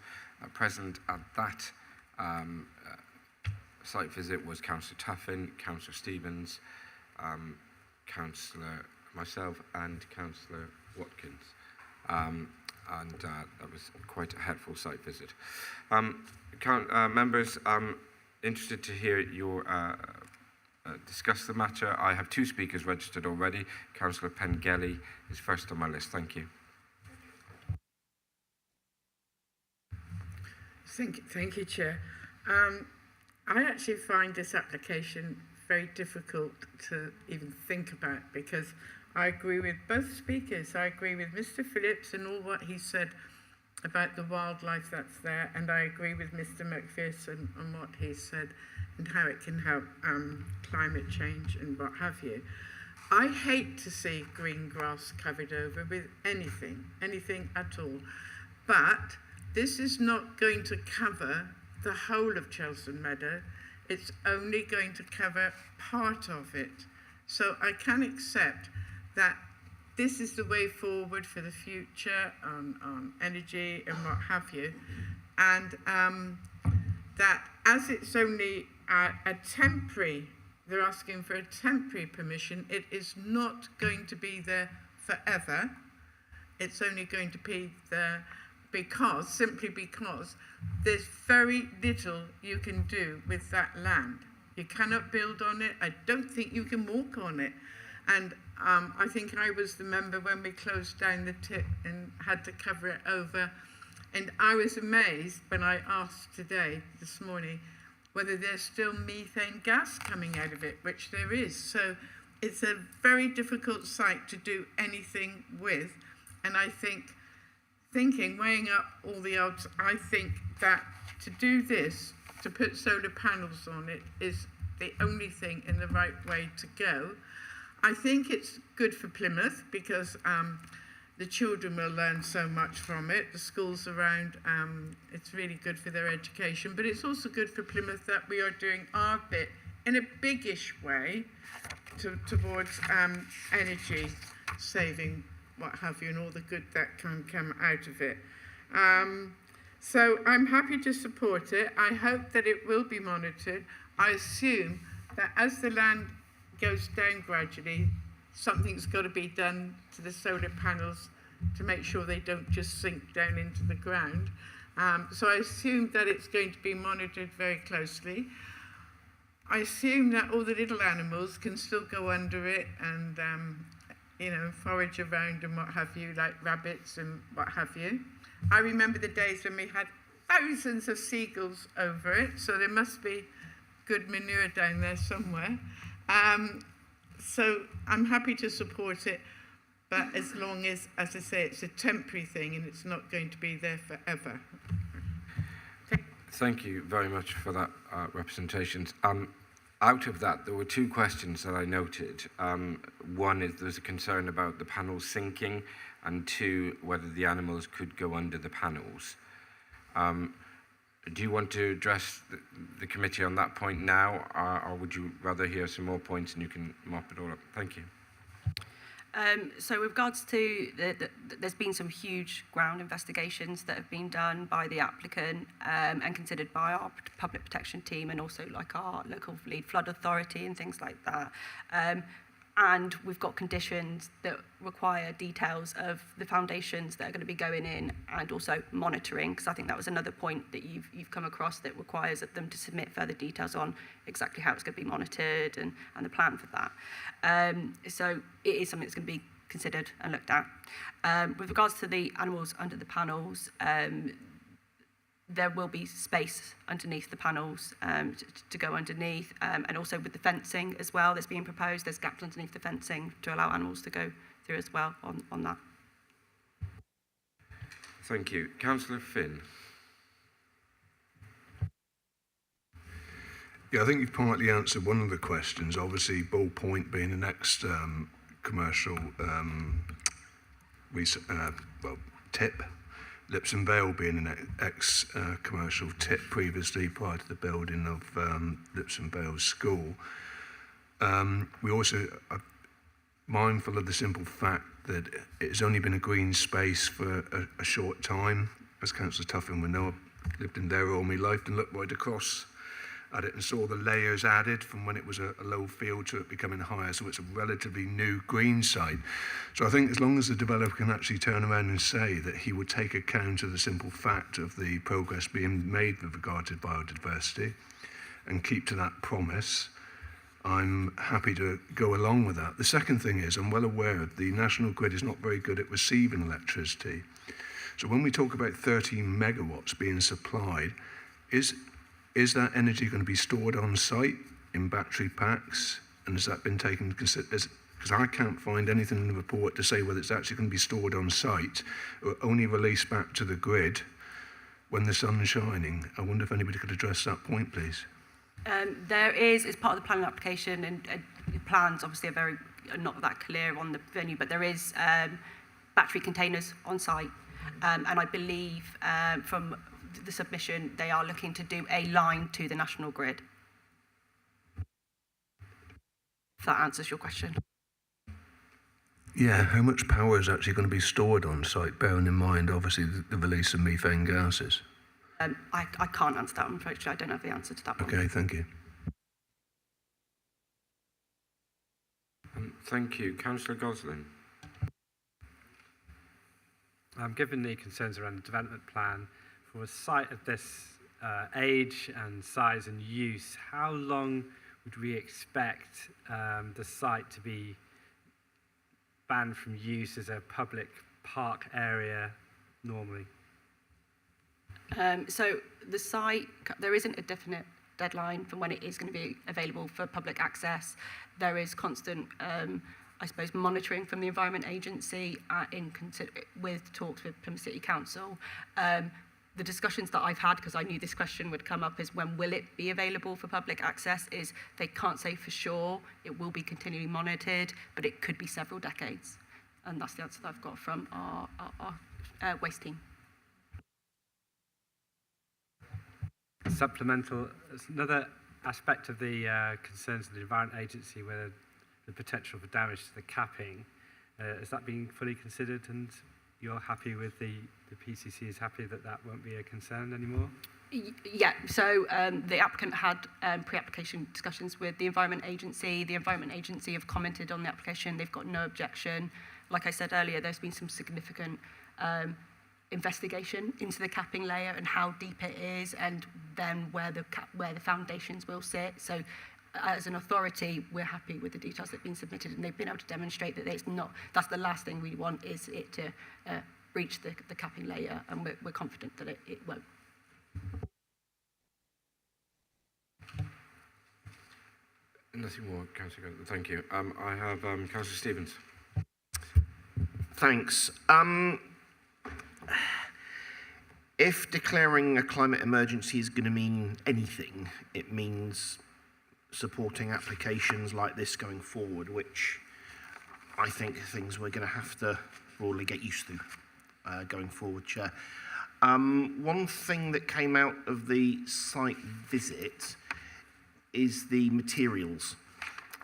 Present at that site visit was Councillor Tuffin, Councillor Stevens, Councillor myself and Councillor Watkins. And that was quite a helpful site visit. Members, I'm interested to hear your discuss the matter. I have two speakers registered already. Councillor Pengelly is first on my list. Thank you. Thank you, Chair. I actually find this application very difficult to even think about because I agree with both speakers. I agree with Mr. Phillips and all what he said about the wildlife that's there, and I agree with Mr. McPherson on what he said and how it can help climate change and what have you. I hate to see green grass covered over with anything at all, but this is not going to cover the whole of Chelsen Meadow. It's only going to cover part of it. So I can accept that this is the way forward for the future on energy and what have you. And that as it's only a temporary they're asking for a temporary permission. It is not going to be there forever. It's only going to be there simply because there's very little you can do with that land. You cannot build on it. I don't think you can walk on it. And I think I was the member when we closed down the tip and had to cover it over. And I was amazed when I asked this morning, whether there's still methane gas coming out of it, which there is. So it's a very difficult site to do anything with. And I think, weighing up all the odds, I think that to do this, to put solar panels on it, is the only thing in the right way to go. I think it's good for Plymouth because the children will learn so much from it. The schools around, it's really good for their education, but it's also good for Plymouth that we are doing our bit in a biggish way towards energy saving, what have you, and all the good that can come out of it. So I'm happy to support it. I hope that it will be monitored. I assume that as the land goes down gradually, something's got to be done to the solar panels to make sure they don't just sink down into the ground. So I assume that it's going to be monitored very closely. I assume that all the little animals can still go under it and forage around and what have you, like rabbits and what have you. I remember the days when we had thousands of seagulls over it, so there must be good manure down there somewhere. So I'm happy to support it, but as long as I say, it's a temporary thing and it's not going to be there forever. Thank you very much for that representation. Out of that, there were two questions that I noted. One is there's a concern about the panels sinking, and two, whether the animals could go under the panels. Do you want to address the committee on that point now, or would you rather hear some more points and you can mop it all up? Thank you. So with regards to, there's been some huge ground investigations that have been done by the applicant and considered by our public protection team and also like our local lead flood authority and things like that. And we've got conditions that require details of the foundations that are going to be going in and also monitoring, because I think that was another point that you've come across that requires them to submit further details on exactly how it's going to be monitored and the plan for that. So it is something that's going to be considered and looked at. With regards to the animals under the panels, there will be space underneath the panels to go underneath, and also with the fencing as well that's being proposed, there's gaps underneath the fencing to allow animals to go through as well on that. Thank you. Councillor Finn. Yeah, I think you've partly answered one of the questions. Obviously, Bull Point being the next commercial tip, Lipson Vale being an ex-commercial tip previously prior to the building of Lipson Vale School. We also are mindful of the simple fact that it's only been a green space for a short time. As Councillor Tuffin will know, I've lived in there all my life and looked right across at it and saw the layers added from when it was a low field to it becoming higher, so it's a relatively new green site. So I think as long as the developer can actually turn around and say that he would take account of the simple fact of the progress being made with regard to biodiversity and keep to that promise, I'm happy to go along with that. The second thing is, I'm well aware the national grid is not very good at receiving electricity. So when we talk about 13 megawatts being supplied, is that energy going to be stored on site in battery packs? And has that been taken into consideration? Because I can't find anything in the report to say whether it's actually going to be stored on site or only released back to the grid when the sun is shining. I wonder if anybody could address that point, please. There is, as part of the planning application, and the plans obviously are not that clear on the venue, but there is battery containers on site. And I believe from the submission, they are looking to do a line to the national grid. If that answers your question. Yeah, how much power is actually going to be stored on site, bearing in mind, obviously, the release of methane gases? I can't answer that, unfortunately. I don't have the answer to that one. Okay, thank you. Thank you. Councillor Gosling. Given the concerns around the development plan, for a site of this age and size and use, how long would we expect the site to be banned from use as a public park area normally? So the site, there isn't a definite deadline for when it is going to be available for public access. There is constant, I suppose, monitoring from the Environment Agency with talks with Plymouth City Council. The discussions that I've had, because I knew this question would come up, is when will it be available for public access, is they can't say for sure. It will be continually monitored, but it could be several decades. And that's the answer that I've got from our waste team. Supplemental, another aspect of the concerns of the Environment Agency were the potential for damage to the capping. Is that being fully considered, and you're happy with the PCC is happy that that won't be a concern anymore? Yeah, so the applicant had pre-application discussions with the Environment Agency. The Environment Agency have commented on the application. They've got no objection. Like I said earlier, there's been some significant investigation into the capping layer and how deep it is, and then where the foundations will sit. So as an authority, we're happy with the details that have been submitted, and they've been able to demonstrate that it's not, that's the last thing we want, is it to breach the capping layer, and we're confident that it won't. Nothing more, Councillor. Thank you. I have Councillor Stevens. Thanks. If declaring a climate emergency is going to mean anything, it means supporting applications like this going forward, which I think are things we're going to have to broadly get used to going forward, Chair. One thing that came out of the site visit is the materials,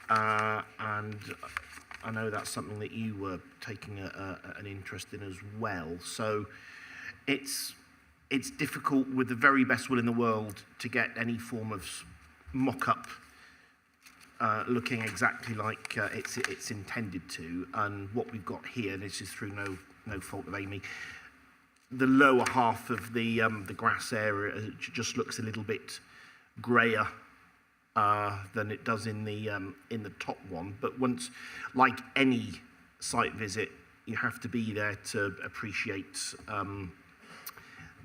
and I know that's something that you were taking an interest in as well. So it's difficult, with the very best will in the world, to get any form of mock-up looking exactly like it's intended to. And what we've got here, this is through no fault of Amy, the lower half of the grass area just looks a little bit greyer than it does in the top one. But once, like any site visit, you have to be there to appreciate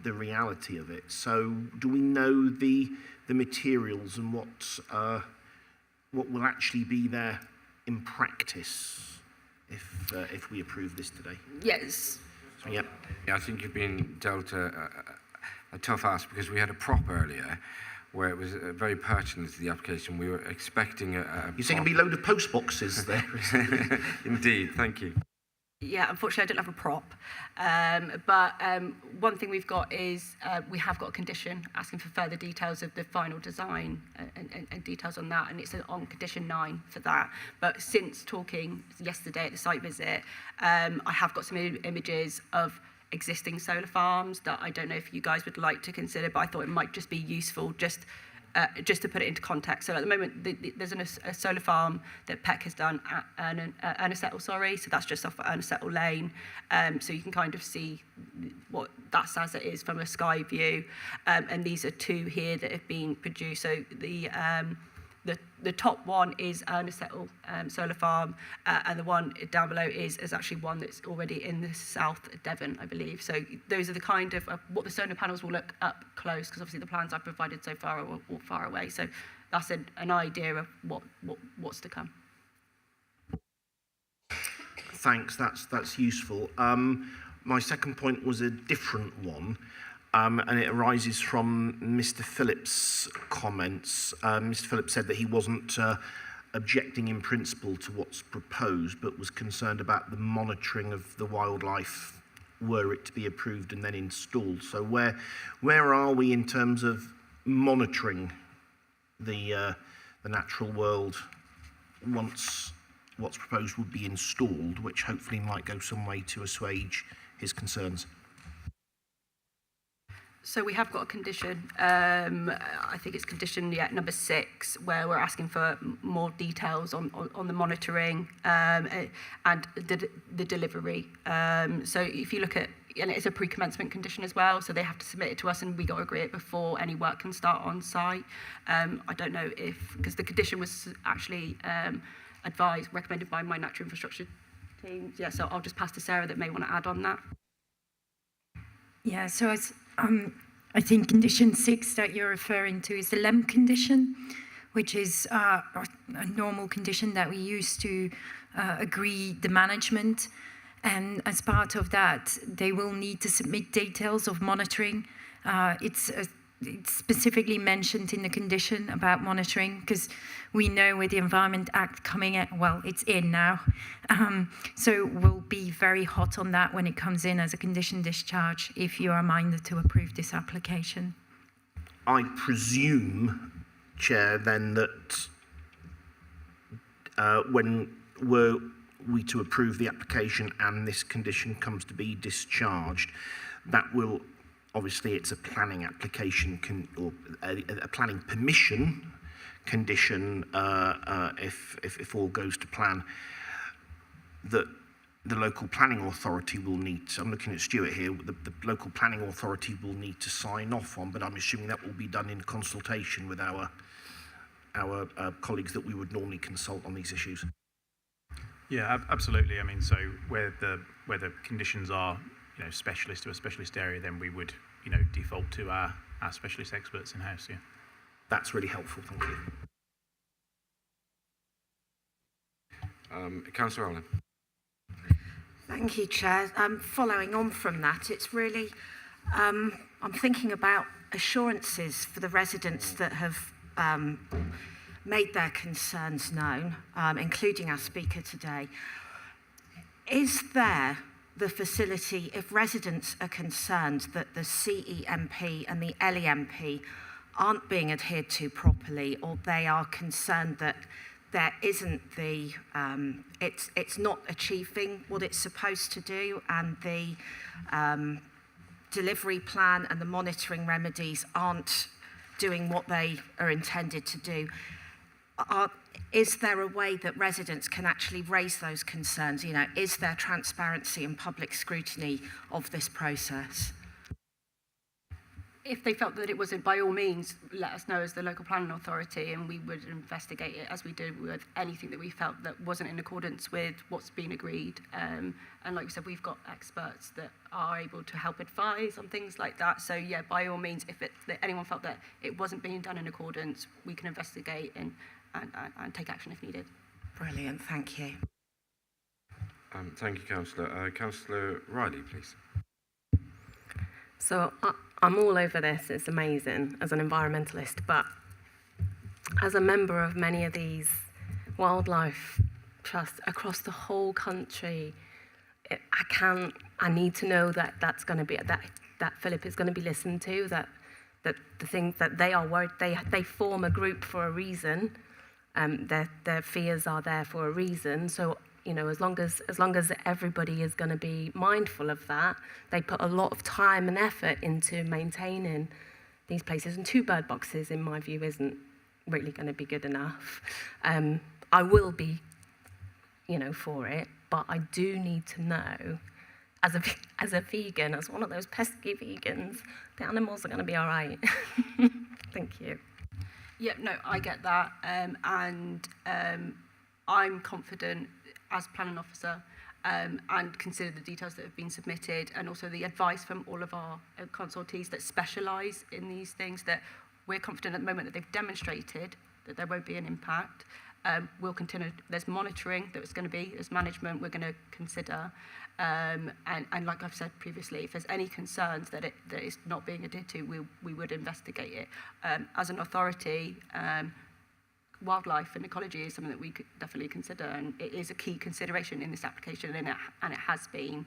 the reality of it. So, do we know the materials and what will actually be there in practice if we approve this today? Yes. So, yeah. I think you've been dealt a tough ask, because we had a prop earlier where it was very pertinent to the application. We were expecting a You're saying it'll be a load of post boxes there? Indeed, thank you. Yeah, unfortunately, I don't have a prop. But one thing we've got is we have got a condition asking for further details of the final design and details on that, and it's on condition 9 for that. But since talking yesterday at the site visit, I have got some images of existing solar farms that I don't know if you guys would like to consider, but I thought it might just be useful just to put it into context. So at the moment, there's a solar farm that PEC has done at Ernesettle, so that's just off Ernesettle Lane. So you can kind of see what that says it is from a sky view. And these are 2 here that have been produced. So the top one is Ernesettle Solar Farm, and the one down below is actually one that's already in the South Devon, I believe. So those are the kind of what the solar panels will look up close, because obviously the plans I've provided so far are all far away. So that's an idea of what's to come. Thanks, that's useful. My second point was a different one. And it arises from Mr. Phillips' comments. Mr. Phillips said that he wasn't objecting in principle to what's proposed, but was concerned about the monitoring of the wildlife were it to be approved and then installed. So where are we in terms of monitoring the natural world once what's proposed would be installed, which hopefully might go some way to assuage his concerns? So we have got a condition, I think it's condition number 6, where we're asking for more details on the monitoring and the delivery. So if you look at, and it's a pre-commencement condition as well, so they have to submit it to us and we got to agree it before any work can start on site. I don't know if, because the condition was actually recommended by my natural infrastructure team. Yeah, so I'll just pass to Sarah that may want to add on that. Yeah, so I think condition 6 that you're referring to is the LEM condition, which is a normal condition that we use to agree the management. And as part of that, they will need to submit details of monitoring. It's specifically mentioned in the condition about monitoring, because we know with the Environment Act coming in, well, it's in now. So we'll be very hot on that when it comes in as a condition discharge, if you are minded to approve this application. I presume, Chair, then that when we to approve the application and this condition comes to be discharged, that will, obviously it's a planning application or a planning permission condition, if all goes to plan, that the local planning authority will need to, I'm looking at Stuart here, the local planning authority will need to sign off on, but I'm assuming that will be done in consultation with our colleagues that we would normally consult on these issues. Yeah, absolutely. I mean, so where the conditions are, specialist to a specialist area, then we would, default to our specialist experts in house. Yeah, that's really helpful. Thank you. Councillor Allen. Thank you, Chair. Following on from that, it's really, I'm thinking about assurances for the residents that have made their concerns known, including our speaker today. Is there the facility, if residents are concerned that the CEMP and the LEMP aren't being adhered to properly, or they are concerned that there isn't the, it's not achieving what it's supposed to do, and the delivery plan and the monitoring remedies aren't doing what they are intended to do? Is there a way that residents can actually raise those concerns? Is there transparency and public scrutiny of this process? If they felt that it wasn't, by all means, let us know as the local planning authority, and we would investigate it as we do with anything that we felt that wasn't in accordance with what's been agreed. And like we said, we've got experts that are able to help advise on things like that. So yeah, by all means, if anyone felt that it wasn't being done in accordance, we can investigate and take action if needed. Brilliant, thank you. Thank you, Councillor. Councillor Riley, please. So I'm all over this, it's amazing as an environmentalist, but as a member of many of these wildlife trusts across the whole country, I need to know that that's going to be, that Philip is going to be listened to, that the things that they are worried, they form a group for a reason, their fears are there for a reason. So as long as everybody is going to be mindful of that, they put a lot of time and effort into maintaining these places. And 2 bird boxes, in my view, isn't really going to be good enough. I will be, for it, but I do need to know, as a vegan, as one of those pesky vegans, the animals are going to be all right. Thank you. Yeah, no, I get that, and I'm confident as planning officer, and consider the details that have been submitted, and also the advice from all of our consultees that specialise in these things, that we're confident at the moment that they've demonstrated that there won't be an impact. We'll continue, there's monitoring that it's going to be, there's management we're going to consider, and like I've said previously, if there's any concerns that it's not being adhered to, we would investigate it. As an authority, wildlife and ecology is something that we could definitely consider, and it is a key consideration in this application, and it has been.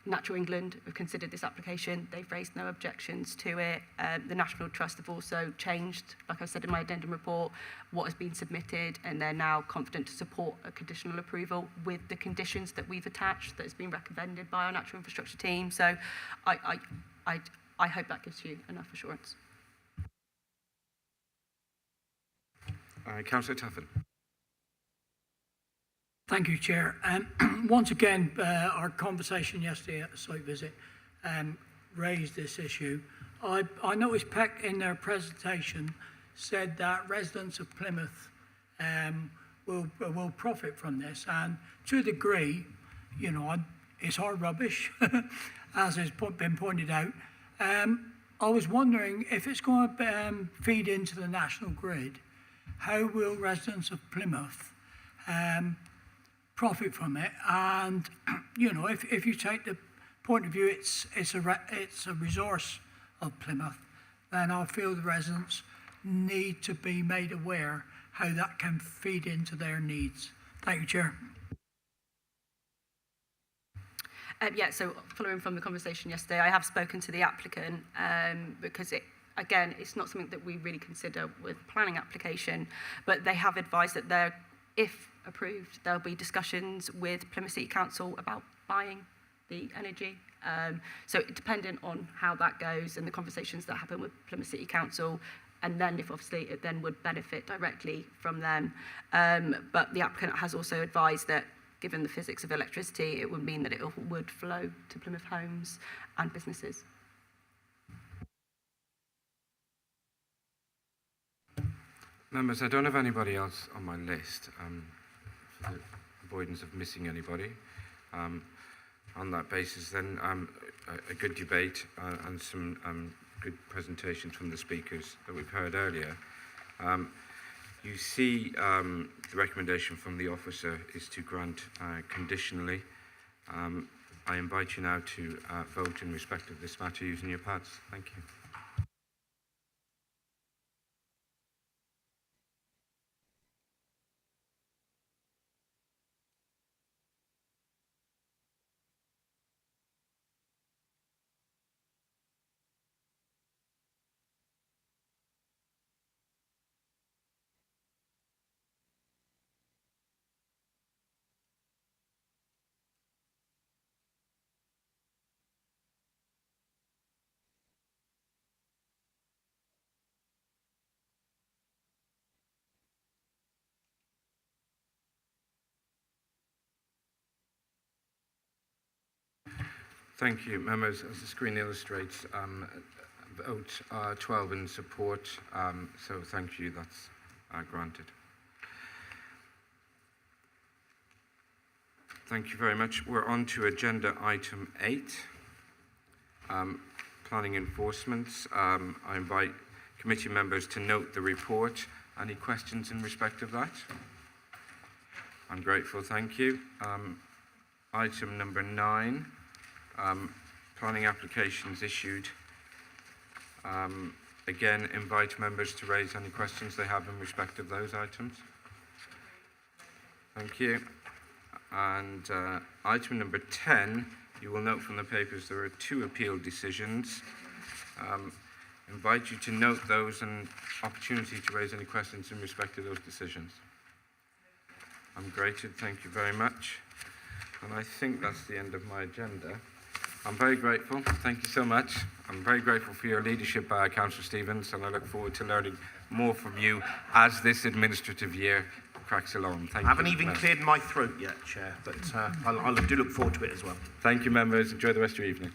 Natural England have considered this application. They've raised no objections to it. The National Trust have also changed, like I said in my addendum report, what has been submitted, and they're now confident to support a conditional approval with the conditions that we've attached that has been recommended by our natural infrastructure team. So I hope that gives you enough assurance. Councillor Tuffin. Thank you, Chair. Once again, our conversation yesterday at the site visit raised this issue. I noticed PEC in their presentation said that residents of Plymouth will profit from this, and to a degree, you know, it's our rubbish, as has been pointed out. I was wondering if it's going to feed into the national grid, how will residents of Plymouth profit from it? And you know, if you take the point of view it's a resource of Plymouth, then I feel the residents need to be made aware how that can feed into their needs. Thank you, Chair. Yeah, so following from the conversation yesterday, I have spoken to the applicant because again, it's not something that we really consider with planning application, but they have advised that if approved, there'll be discussions with Plymouth City Council about buying the energy. So dependent on how that goes and the conversations that happen with Plymouth City Council, and then if obviously it then would benefit directly from them. But the applicant has also advised that given the physics of electricity, it would mean that it would flow to Plymouth homes and businesses. Members, I don't have anybody else on my list for the avoidance of missing anybody. On that basis, then a good debate and some good presentations from the speakers that we've heard earlier. You see the recommendation from the officer is to grant conditionally. I invite you now to vote in respect of this matter using your pads. Thank you. Thank you, members. As the screen illustrates, vote 12 in support, so thank you, that's granted. Thank you very much. We're on to agenda item 8, planning enforcements. I invite committee members to note the report. Any questions in respect of that? I'm grateful, thank you. Item number 9. Planning applications issued. Again, invite members to raise any questions they have in respect of those items. Thank you. And item number 10, you will note from the papers there are 2 appeal decisions. Invite you to note those and opportunity to raise any questions in respect of those decisions. I'm grated, thank you very much. And I think that's the end of my agenda. I'm very grateful. Thank you so much. I'm very grateful for your leadership, Councillor Stevens, and I look forward to learning more from you as this administrative year cracks along. Thank you. I haven't even cleared my throat yet, Chair, but I do look forward to it as well. Thank you, members. Enjoy the rest of your evening.